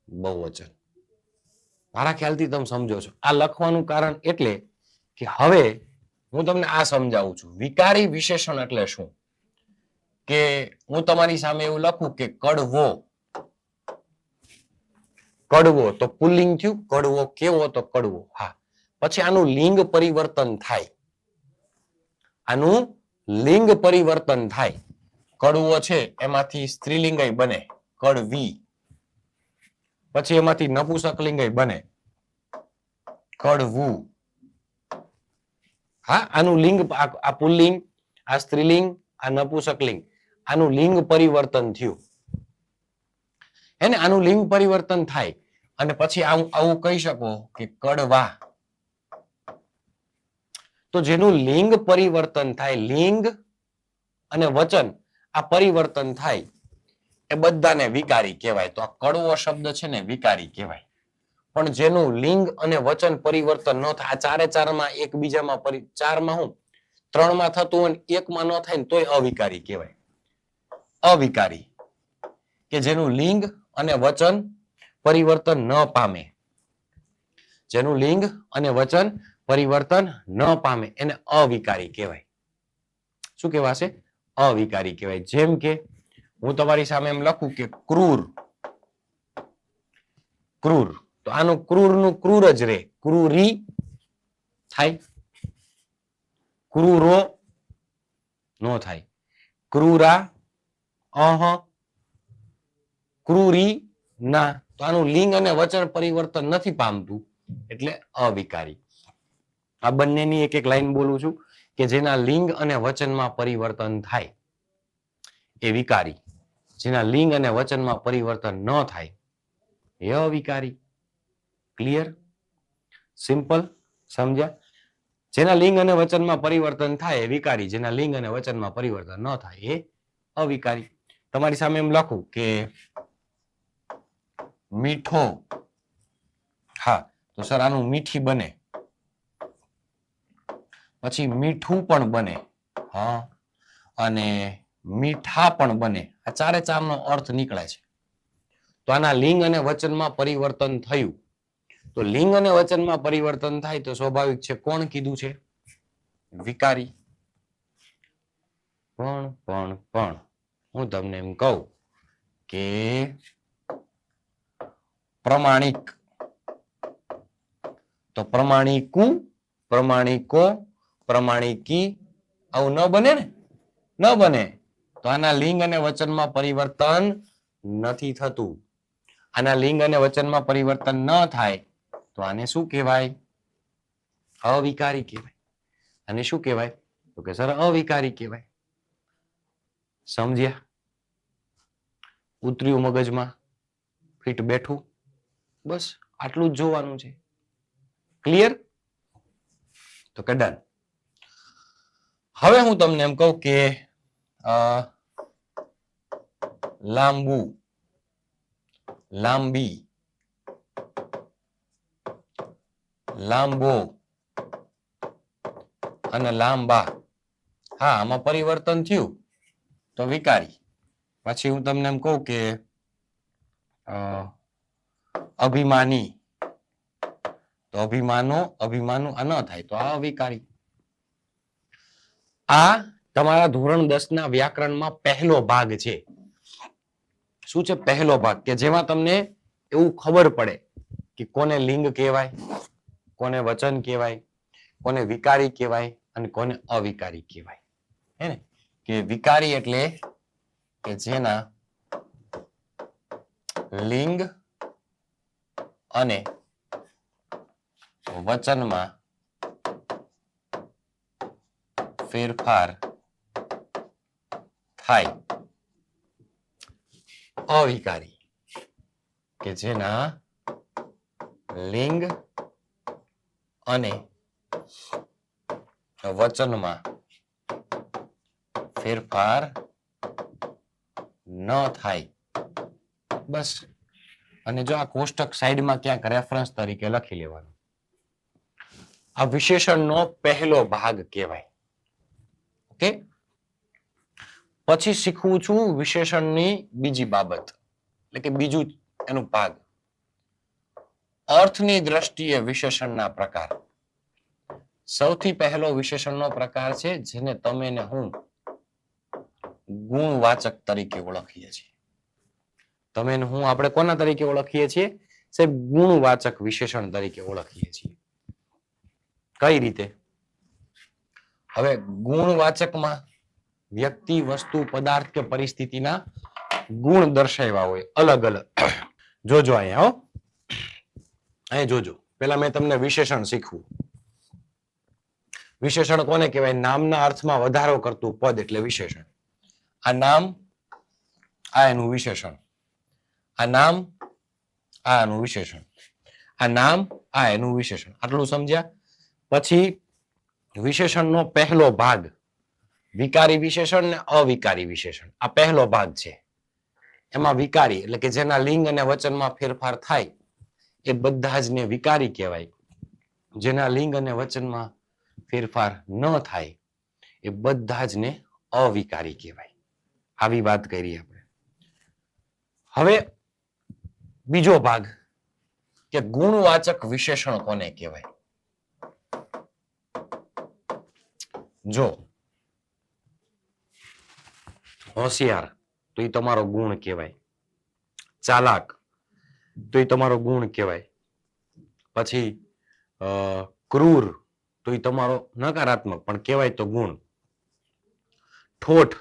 બહુવચન. મારા ખ્યાલથી તમે સમજો છો. આ લખવાનું કારણ એટલે કે હવે હું તમને આ સમજાવું છું. વિકારી વિશેષણ એટલે શું? કે હું તમારી સામે એવું લખું કે કડવો. કડવો તો પુલ્લિંગ થયું. કડવો કેવો? તો કડવો. હા. પછી આનું લિંગ પરિવર્તન થાય. આનું લિંગ પરિવર્તન થાય. કડવો છે એમાંથી સ્ત્રીલિંગ બને કડવી. પછી એમાંથી નપુંસકલિંગ બને કડવું. હા, આનું લિંગ, આ પુલ્લિંગ, આ સ્ત્રીલિંગ, આ નપુંસકલિંગ, આનું લિંગ પરિવર્તન થયું. હે ને? આનું લિંગ પરિવર્તન થાય અને પછી આવું કહી શકો કે કડવા. તો જેનું લિંગ પરિવર્તન થાય, લિંગ અને વચન આ પરિવર્તન થાય, એ બધાને વિકારી કહેવાય. તો આ કડવો શબ્દ છે ને વિકારી કહેવાય. પણ જેનું લિંગ અને વચન પરિવર્તન ન થાય, આ ચારે ચારમાં એકબીજામાં ચારમાં હું 3માં થતું હોય, એકમાં ન થાય ને તોય અવિકારી કહેવાય. અવિકારી કે જેનું લિંગ અને વચન પરિવર્તન ન પામે. જેનું લિંગ અને વચન પરિવર્તન ન પામે એને અવિકારી કહેવાય. શું કહેવાશે? અવિકારી કહેવાય. જેમ કે હું તમારી સામે એમ લખું કે ક્રૂર. ક્રૂર તો આનું ક્રૂર નું ક્રૂર જ રે. ક્રૂરી થાય. ક્રૂરો નો થાય. ક્રૂરા ક્રૂરી ના. તો આનું લિંગ અને વચન પરિવર્તન નથી પામતું એટલે અવિકારી. આ બંનેની એક એક લાઈન બોલું છું કે જેના લિંગ અને વચનમાં પરિવર્તન થાય એ વિકારી. જેના લિંગ અને વચનમાં પરિવર્તન ન થાય એ અવિકારી. ક્લિયર? સિમ્પલ? સમજ્યા? જેના લિંગ અને વચનમાં પરિવર્તન થાય એ વિકારી. જેના લિંગ અને વચનમાં પરિવર્તન ન થાય એ અવિકારી. તમારી સામે એમ લખું કે મીઠો. હા, તો સર આનું મીઠી બને. પછી મીઠું પણ બને. હા, અને મીઠા પણ બને. આ ચારે ચારનો અર્થ નીકળે છે. તો આના લિંગ અને વચનમાં પરિવર્તન થયું. તો લિંગ અને વચનમાં પરિવર્તન થાય તો સ્વાભાવિક છે કોણ કીધું છે? વિકારી. પણ હું તમને એમ કહું કે પ્રમાણિક. તો પ્રમાણિકું, પ્રમાણિકો, પ્રમાણિકી આવું ન બને ને? ન બને. તો આના લિંગ અને વચનમાં પરિવર્તન નથી થતું. આના લિંગ અને વચનમાં પરિવર્તન ન થાય તો આને શું કહેવાય? અવિકારી કહેવાય. આને શું કહેવાય? તો કે સર અવિકારી કહેવાય. સમજ્યા? ઉતર્યું મગજમાં? ફીટ બેઠું? બસ આટલું જ જોવાનું છે. ક્લિયર? તો કે ડન. હવે હું તમને એમ કહું કે લાંબુ, લાંબી, લાંબો અને લાંબા. હા, આમાં પરિવર્તન થયું તો વિકારી. પછી હું તમને એમ કહું કે અભિમાની. તો અભિમાનો, અભિમાનું આ ન થાય તો આ અવિકારી. આ તમારા ધોરણ 10 ના વ્યાકરણમાં પહેલો ભાગ છે. શું છે? પહેલો ભાગ કે જેમાં તમને એવું ખબર પડે કે કોને લિંગ કહેવાય, કોને વચન કહેવાય, કોને વિકારી કહેવાય અને કોને અવિકારી કહેવાય. હે ને? કે વિકારી એટલે કે જેના લિંગ અને વચનમાં ફેરફાર થાય. અવિકારી કે જેના લિંગ અને વચનમાં ફેરફાર ન થાય. બસ. અને જો આ કોષ્ટક સાઈડમાં ક્યાંક રેફરન્સ તરીકે લખી લેવાનું. આ વિશેષણનો પહેલો ભાગ કહેવાય. ઓકે. પછી શીખવું છું વિશેષણની બીજી બાબત, એટલે કે બીજું એનું ભાગ. અર્થની દ્રષ્ટિએ વિશેષણના પ્રકાર. સૌથી પહેલો વિશેષણનો પ્રકાર છે જેને તમે ને હું ગુણવાચક તરીકે ઓળખીએ છીએ. તમે ને હું આપણે કોના તરીકે ઓળખીએ છીએ? સાહેબ, ગુણવાચક વિશેષણ તરીકે ઓળખીએ છીએ. કઈ રીતે? હવે ગુણવાચકમાં વ્યક્તિ, વસ્તુ, પદાર્થ કે પરિસ્થિતિના ગુણ દર્શાવ્યા હોય અલગ અલગ. જોજો અહીંયા, હો અહીંયા જોજો. પેલા મેં તમને વિશેષણ શીખવું. વિશેષણ કોને કહેવાય? નામના અર્થમાં વધારો કરતું પદ એટલે વિશેષણ. આ નામ, આ એનું વિશેષણ. આ નામ, આ એનું વિશેષણ. આ નામ, આ એનું વિશેષણ. આટલું સમજ્યા? પછી વિશેષણનો પહેલો ભાગ વિકારી વિશેષણ ને અવિકારી વિશેષણ. આ પહેલો ભાગ છે. એમાં વિકારી એટલે કે જેના લિંગ અને વચનમાં ફેરફાર થાય એ બધા જ ને વિકારી કહેવાય. જેના લિંગ અને વચનમાં ફેરફાર ન થાય એ બધા જ ને અવિકારી કહેવાય. આવી વાત કરી આપણે. હવે બીજો ભાગ કે ગુણવાચક વિશેષણ કોને કહેવાય? જો હોશિયાર તો એ તમારો ગુણ કહેવાય. ચાલાક તો એ તમારો ગુણ કહેવાય. પછી ક્રૂર તો એ તમારો નકારાત્મક પણ કહેવાય તો ગુણ. ઠોઠ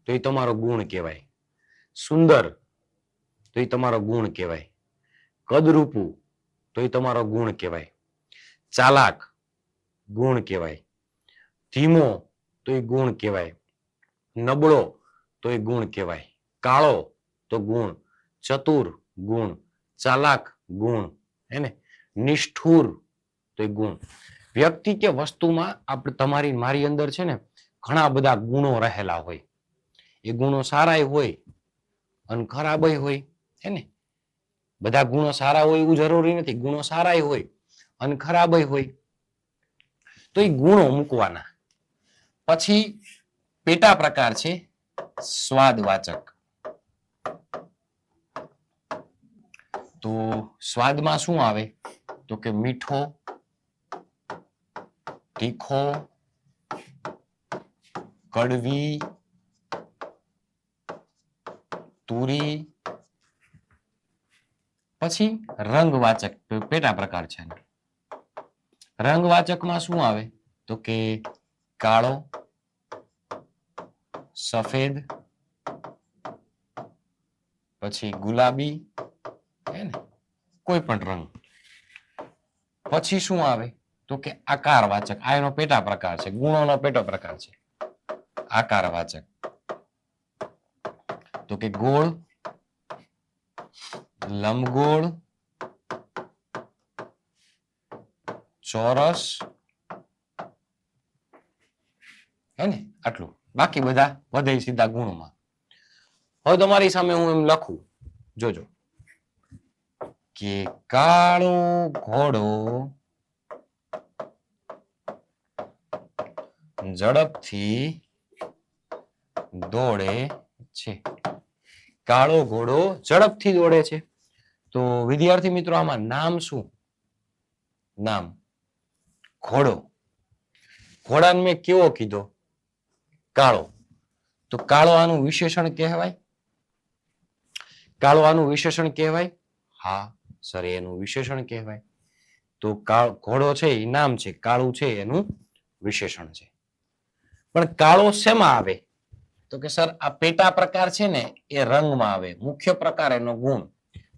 તો એ તમારો ગુણ કહેવાય. સુંદર તો એ તમારો ગુણ કહેવાય. કદરૂપું તો એ તમારો ગુણ કહેવાય. ચાલાક ગુણ કહેવાય. ધીમો તો એ ગુણ કહેવાય. નબળો તો એ ગુણ કહેવાય. કાળો તો ગુણ. ચતુર ગુણ. ચાલાક ગુણ. હે ને? નિષ્ઠુર તો એ ગુણ. વ્યક્તિ કે વસ્તુમાં આપણે તમારી મારી અંદર છે ને ઘણા બધા ગુણો રહેલા હોય. એ ગુણો સારા હોય અને ખરાબ હોય. હે ને? બધા ગુણો સારા હોય એવું જરૂરી નથી. ગુણો સારા હોય અને ખરાબ હોય. તો એ ગુણો મૂકવાના. પછી પેટા પ્રકાર છે સ્વાદવાચક. તો સ્વાદમાં શું આવે? તો કે મીઠો, તીખો, કડવી, તુરી. પછી રંગવાચક પેટા પ્રકાર છે. રંગવાચકમાં શું આવે? તો કે કાળો, સફેદ, પછી ગુલાબી, હે ને? કોઈ પણ રંગ. પછી શું આવે? તો કે આકારવાચક. આ એનો પેટા પ્રકાર છે. ગુણોનો પેટા પ્રકાર છે આકારવાચક. તો કે ગોળ, લંબગોળ, ચોરસ, હે ને? આટલું. બાકી બધા વધે સીધા ગુણમાં. હવે તમારી સામે હું એમ લખું, જોજો કે કાળો ઘોડો ઝડપથી દોડે છે. કાળો ઘોડો ઝડપથી દોડે છે. તો વિદ્યાર્થી મિત્રો, આમાં નામ શું? નામ ઘોડો. ઘોડાને મેં કેવો કીધો? કાળો. તો કાળો આનું વિશેષણ કહેવાય? કાળો આનું વિશેષણ કહેવાય? હા સર, એનું વિશેષણ કહેવાય. તો ઘોડો છે એ નામ છે, કાળું છે એનું વિશેષણ છે. પણ કાળો શેમાં આવે? તો કે સર આ પેટા પ્રકાર છે ને એ રંગમાં આવે. મુખ્ય પ્રકાર એનો ગુણ.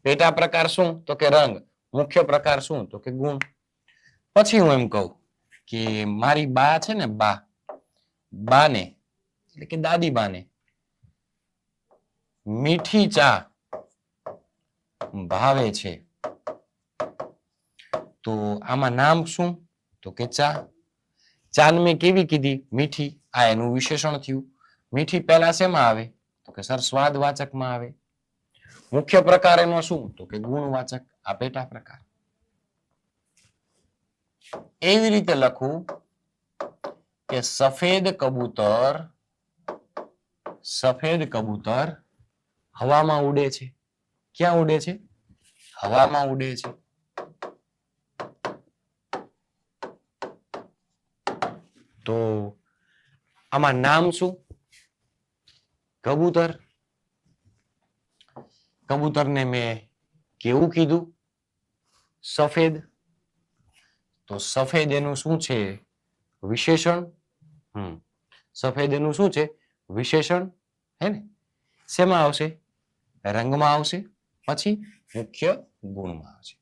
પેટા પ્રકાર શું? તો કે રંગ. મુખ્ય પ્રકાર શું? તો કે ગુણ. પછી હું એમ કહું કે મારી બા છે ને, બાને એટલે કે દાદી બાને મીઠી ચા ભાવે છે. તો આમાં નામ શું? તો કે ચા. ચા મેં કેવી કીધી? મીઠી. આ એનું વિશેષણ થયું. મીઠી પહેલા શેમાં આવે? તો કે સર સ્વાદવાચકમાં આવે. મુખ્ય પ્રકાર એનો શું? તો કે ગુણવાચક. આ પેટા પ્રકાર. એવી રીતે લખું કે સફેદ કબૂતર હવામાં ઉડે છે. ક્યાં ઉડે છે? હવામાં ઉડે છે. તો આમાં નામ શું? કબૂતર. કબૂતરને મેં કેવું કીધું? સફેદ. તો સફેદ એનું શું છે? વિશેષણ. સફેદ એનું શું છે? વિશેષણ. હે ને? શેમાં આવશે? રંગમાં આવશે. પછી મુખ્ય ગુણમાં આવશે.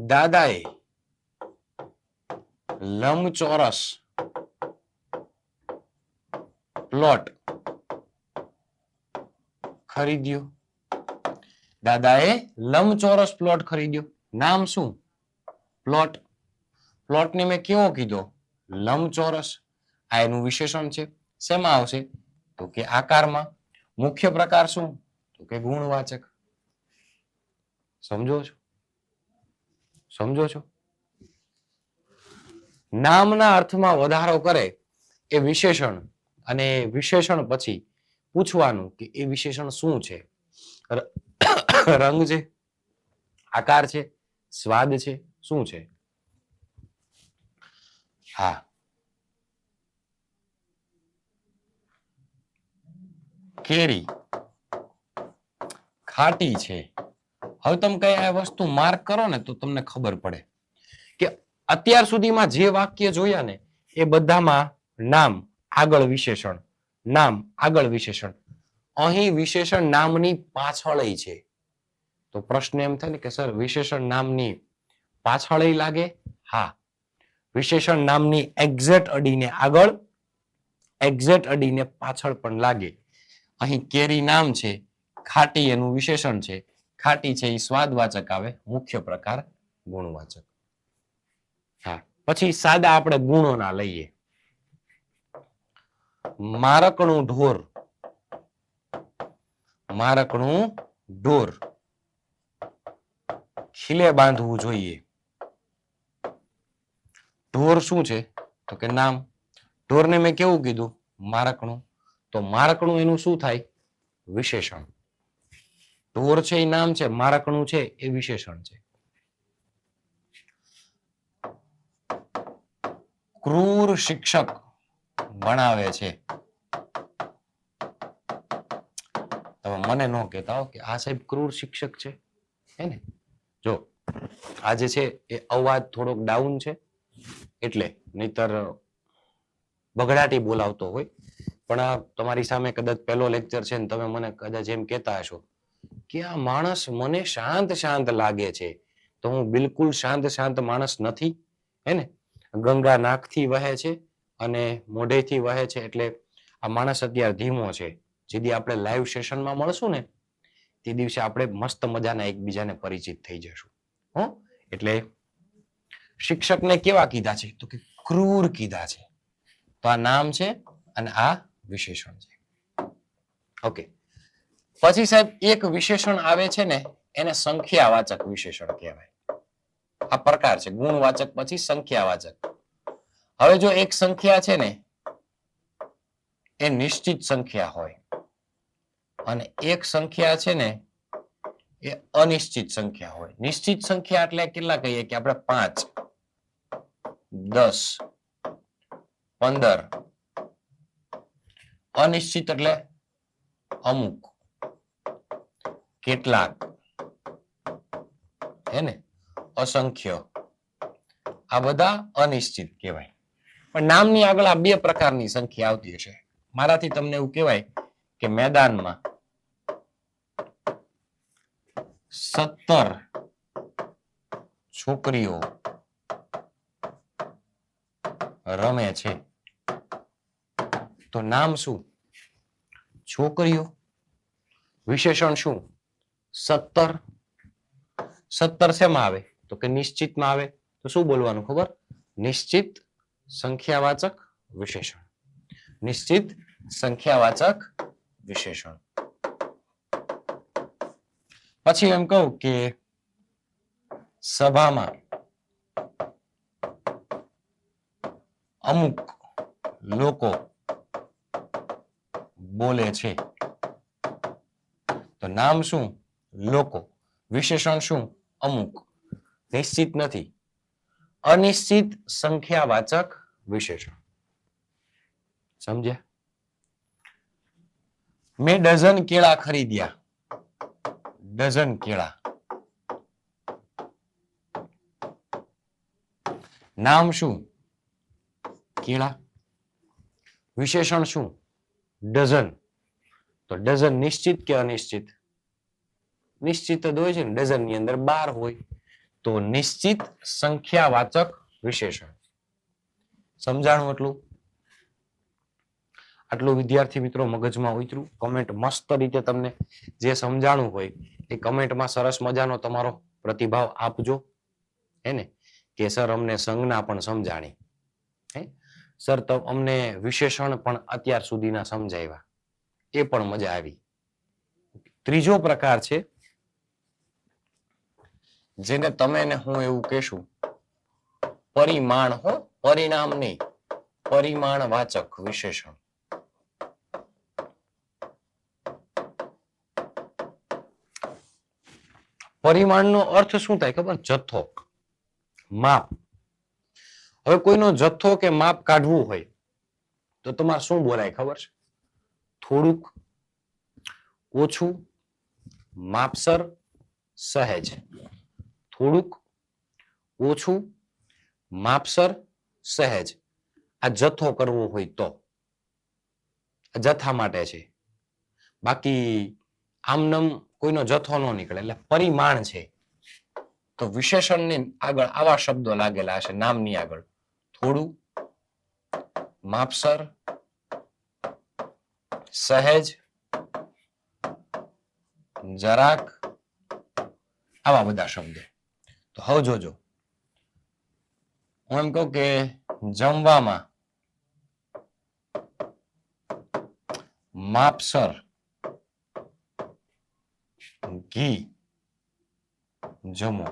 દાદાએ લંબચોરસ પ્લોટ ખરીદ્યો. દાદાએ લંબચોરસ પ્લોટ ખરીદ્યો. નામ શું? પ્લોટ. પ્લોટને મેં કેવો કીધો? લંબચોરસ. આ એનું વિશેષણ છે. શેમાં આવશે? તો કે આકારમાં. મુખ્ય પ્રકાર શું? તો કે ગુણવાચક. સમજો છો? નામના અર્થમાં વધારો કરે એ વિશેષણ, અને વિશેષણ પછી પૂછવાનું કે એ વિશેષણ શું છે? રંગ છે, આકાર છે, સ્વાદ છે, શું છે? હા, કેરી ખાટી છે. હવે તમે કઈ આ વસ્તુ માર્ક કરો ને તો તમને ખબર પડે કે અત્યાર સુધીમાં જે વાક્ય જોયા ને એ બધામાં નામ આગળ વિશેષણ, નામ આગળ વિશેષણ. અહીં વિશેષણ નામની પાછળ છે. તો પ્રશ્ન એમ થાય ને કે સર વિશેષણ નામની પાછળ લાગે? હા, વિશેષણ નામની એક્ઝેક્ટ અડીને આગળ, એક્ઝેક્ટ અડીને પાછળ પણ લાગે. અહીં કેરી નામ છે, ખાટી એનું વિશેષણ છે. ખાટી છે એ સ્વાદવાચક આવે, મુખ્ય પ્રકાર ગુણવાચક. હા, પછી સાદા આપણે ગુણોના લઈએ. મારકણું ઢોર. મારકણું ઢોર ખીલે બાંધવું જોઈએ. ઢોર શું છે? તો કે નામ. ઢોરને મેં કેવું કીધું? મારકણું. તો મારકણું એનું શું થાય? વિશેષણ. ઢોર છે એ નામ છે, મારકણું છે એ વિશેષણ છે. ક્રૂર શિક્ષક ભણાવે છે. તમે મને ન કહેતા હો કે આ સાહેબ ક્રૂર શિક્ષક છે, હે ને? જો આજે છે એ અવાજ થોડોક ડાઉન છે એટલે, નહીતર બગડાટી બોલાવતો હોય. પણ આ તમારી સામે કદાચ પહેલો લેક્ચર છે ને તમે મને કદાચ એમ કહેતા હશો કે આ માણસ મને શાંત શાંત લાગે છે, તો હું બિલકુલ શાંત માણસ નથી, હે ને? ગંગા નાકથી વહે છે અને મોઢેથી વહે છે, એટલે આ માણસ અત્યારે ધીમો છે. જેથી આપણે લાઈવ સેશનમાં મળશું ને તે દિવસે આપણે મસ્ત મજાના એકબીજાને પરિચિત થઈ જશું. એટલે શિક્ષકને કેવા કીધા છે? તો કે ક્રૂર કીધા છે. તો આ નામ છે અને આ વિશેષણ છે. ઓકે, પછી સાહેબ એક વિશેષણ આવે છે ને એને સંખ્યાવાચક વિશેષણ કહેવાય. આ પ્રકાર છે ગુણવાચક પછી સંખ્યાવાચક. હવે જો એક સંખ્યા છે ને એ નિશ્ચિત સંખ્યા હોય અને એક સંખ્યા છે ને એ અનિશ્ચિત સંખ્યા હોય. નિશ્ચિત સંખ્યા એટલે કેટલા કહીએ કે આપણે 5, 10, 15. અનિશ્ચિત એટલે અમુક, કેટલાક, હે ને? અસંખ્ય. આ બધા અનિશ્ચિત કહેવાય. પણ નામની આગળ આ બે પ્રકારની સંખ્યા આવતી હશે. મારાથી તમને એવું કહેવાય કે મેદાનમાં 17 છોકરીઓ રમે છે. તો નામ શું? છોકરીઓ. વિશેષણ શું? 17. 17 શેમાં આવે? તો કે નિશ્ચિતમાં આવે. તો શું બોલવાનું ખબર? નિશ્ચિત સંખ્યાવાચક વિશેષણ. નિશ્ચિત સંખ્યાવાચક વિશેષણ. પછી એમ કહું કે સભામાં અમુક લોકો બોલે છે. તો નામ શું? લોકો. વિશેષણ શું? અમુક. નિશ્ચિત નથી. અનિશ્ચિત સંખ્યાવાચક વિશેષણ. સમજ્યા? મેં ડઝન કેળા ખરીદ્યા. ડઝન કેળા. નામ શું? કેળા. વિશેષણ શું? ડઝન. તો ડઝન નિશ્ચિત કે અનિશ્ચિત? નિશ્ચિત જ હોય છે ને. ડઝન ની અંદર 12 હોય. તો નિશ્ચિત સંખ્યાવાચક વિશેષણ. સમજાણું એટલું? આટલું વિદ્યાર્થી મિત્રો મગજમાં ઉતર્યું? કમેન્ટ મસ્ત રીતે તમને જે સમજાણું હોય એ કમેન્ટમાં સરસ મજાનો તમારો પ્રતિભાવ આપજો. હે ને? કે સર અમને સંજ્ઞા પણ સમજાણી. હે સર તો અમને વિશેષણ પણ અત્યાર સુધીના સમજાવ્યા. એ પણ મજા આવી. ત્રીજો પ્રકાર છે જેને તમે ને હું એવું કહેશું પરિમાણ. હો, પરિણામ નહીં. પરિમાણવાચક વિશેષણ. પરિમાણનો અર્થ શું થાય ખબર? જથ્થો, માપ. હવે કોઈનો જથ્થો કે માપ કાઢવું હોય તો તમારે શું બોલાય ખબર છે? થોડુંક, ઓછું, માપસર, સહેજ. થોડુંક, ઓછું, માપસર, સહેજ. આ જથ્થો કરવો હોય તો જથ્થા માટે છે. બાકી આમનામ કોઈનો જથ્થો ન નીકળે. એટલે પરિમાણ છે. તો વિશેષણની આગળ આવા શબ્દો લાગેલા હશે. નામની આગળ થોડું, માપસર, સહેજ, જરાક, આવા બધા શબ્દો. તો હવે જોજો. હું એમ કહું કે જમવામાં માપસર ઘી જમો.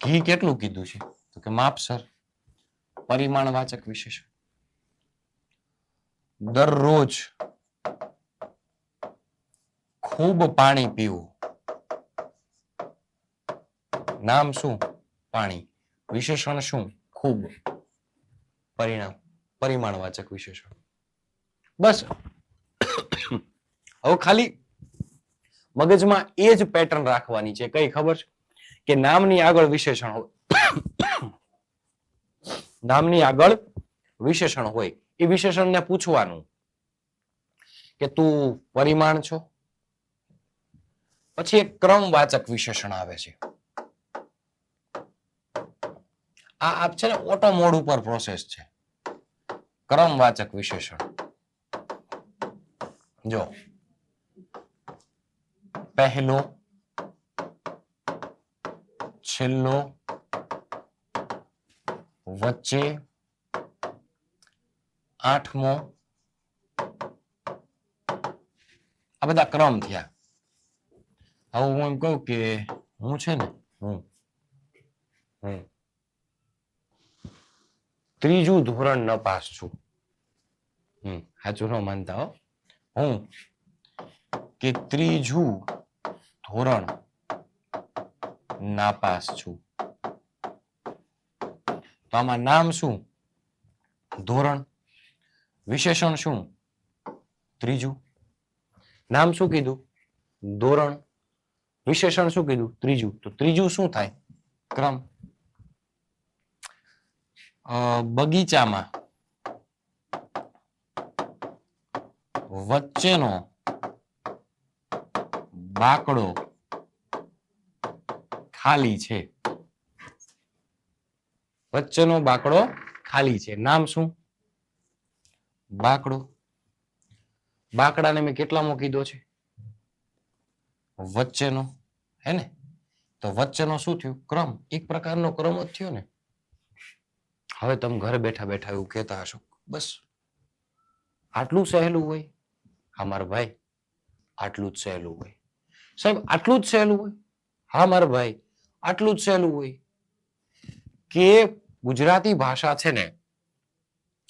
ઘી કેટલું કીધું છે? તો કે માપસર. પરિમાણવાચક વિશેષણ. દરરોજ ખૂબ પાણી પીવું. નામ શું? પાણી. વિશેષણ શું? ખૂબ. પરિમાણવાચક વિશેષણ. બસ. હવે ખાલી મગજમાં એ જ પેટર્ન રાખવાની છે. કઈ ખબર છે? કે નામની આગળ વિશેષણ હોય. નામની આગળ વિશેષણ હોય. એ વિશેષણને પૂછવાનું કે તું પરિમાણ છો. પછી એક ક્રમવાચક વિશેષણ આવે છે. આ છે ને ઓટો મોડ ઉપર પ્રોસેસ છે. ક્રમવાચક વિશેષણ. જો પહેલો, છેલ્લો, વચ્ચે, આઠમો, આ બધા ક્રમ થયા. હવે હું એમ કહું કે હું છે ને હું ત્રીજું ધોરણ ન પાસ છું. સાચું ન માનતા હો. હું કે ત્રીજું ધોરણ નાપાસ છું. તો આમાં નામ શું? ધોરણ. વિશેષણ શું? ત્રીજું. નામ શું કીધું? ધોરણ. વિશેષણ શું કીધું? ત્રીજું. તો ત્રીજું શું થાય? ક્રમ. બગીચામાં વચ્ચેનો બાકડો ખાલી છે. વચ્ચેનો બાકડો ખાલી છે. નામ શું? બાકડો. બાકડાને મેં કેટલામાં કીધો છે? વચ્ચેનો. હે ને? તો વચ્ચેનો શું થયું? ક્રમ. એક પ્રકારનો ક્રમ જ થયો ને. હવે તમે ઘરે બેઠા બેઠા એવું કહેતા હશો, બસ આટલું સહેલું હોય? હા મારા ભાઈ, આટલું જ સહેલું હોય. સાહેબ આટલું જ સહેલું હોય? હા મારા ભાઈ, આટલું જ સહેલું હોય. કે ગુજરાતી ભાષા છે ને,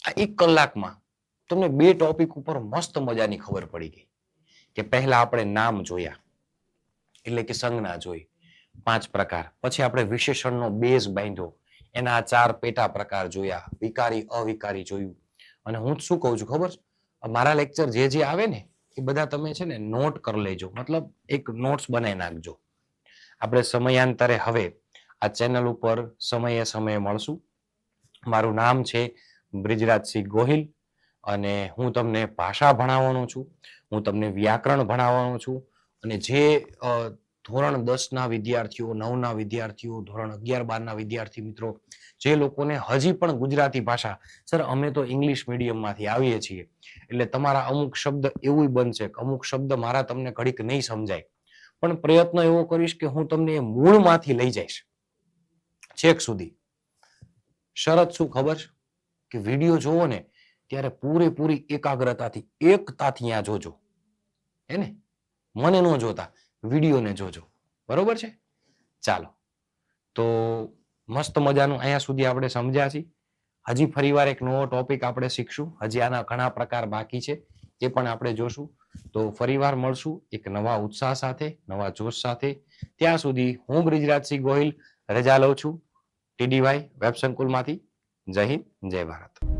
આ 1 કલાકમાં તમને 2 ટોપિક ઉપર મસ્ત મજાની ખબર પડી ગઈ. કે પહેલા આપણે નામ જોયા, એટલે કે સંજ્ઞા જોઈ 5 પ્રકાર. પછી આપણે વિશેષણનો બેઝ બાંધ્યો, એના 4 પેટા પ્રકાર જોયા, વિકારી અવિકારી જોયું. અને હું શું કહું છું ખબર છે? મારા લેક્ચર જે આવે ને એ બધા તમે છે ને નોટ કરી લેજો, મતલબ એક નોટ્સ બનાવી નાખજો. આપણે સમયાંતરે હવે આ ચેનલ ઉપર સમયે સમયે મળશું. મારું નામ છે બ્રિજરાજસિંહ ગોહિલ અને હું તમને ભાષા ભણાવવાનો છું, હું તમને વ્યાકરણ ભણાવવાનો છું. અને જે ધોરણ 10 ના વિદ્યાર્થીઓ, 9 ના વિદ્યાર્થીઓ, ધોરણ 11, 12 ના વિદ્યાર્થી મિત્રો, જે લોકોને હજી પણ ગુજરાતી ભાષા, સર અમે તો ઇંગ્લિશ મીડિયમમાંથી આવીએ છીએ એટલે તમારા અમુક શબ્દ એવું બનશે કે અમુક શબ્દ મારા તમને ઘડીક નહીં સમજાય, પણ પ્રયત્ન એવો કરીશ કે હું તમને એ મૂળમાંથી લઈ જઈશ છેક સુધી. શરત શું ખબર છે? કે વિડીયો જોવો ને ત્યારે પૂરેપૂરી એકાગ્રતાથી, એકતાથી ત્યાં જોજો. હે ને? મને ન જોતા, વિડીયોને જોજો. બરોબર છે? ચાલો, તો મસ્ત મજાનું અહીંયા સુધી આપણે સમજ્યા છીએ. હજી ફરીવાર એક નવો ટોપિક આપણે શીખશું. હજી આના ઘણા પ્રકાર બાકી છે, એ પણ આપણે જોશું. તો ફરીવાર મળશું એક નવા ઉત્સાહ સાથે, નવા જોશ સાથે. ત્યાં સુધી હું બ્રિજરાજસિંહ ગોહિલ રજા લઉં છું, TDY વેબ સંકુલમાંથી. જય હિન્દ, જય ભારત.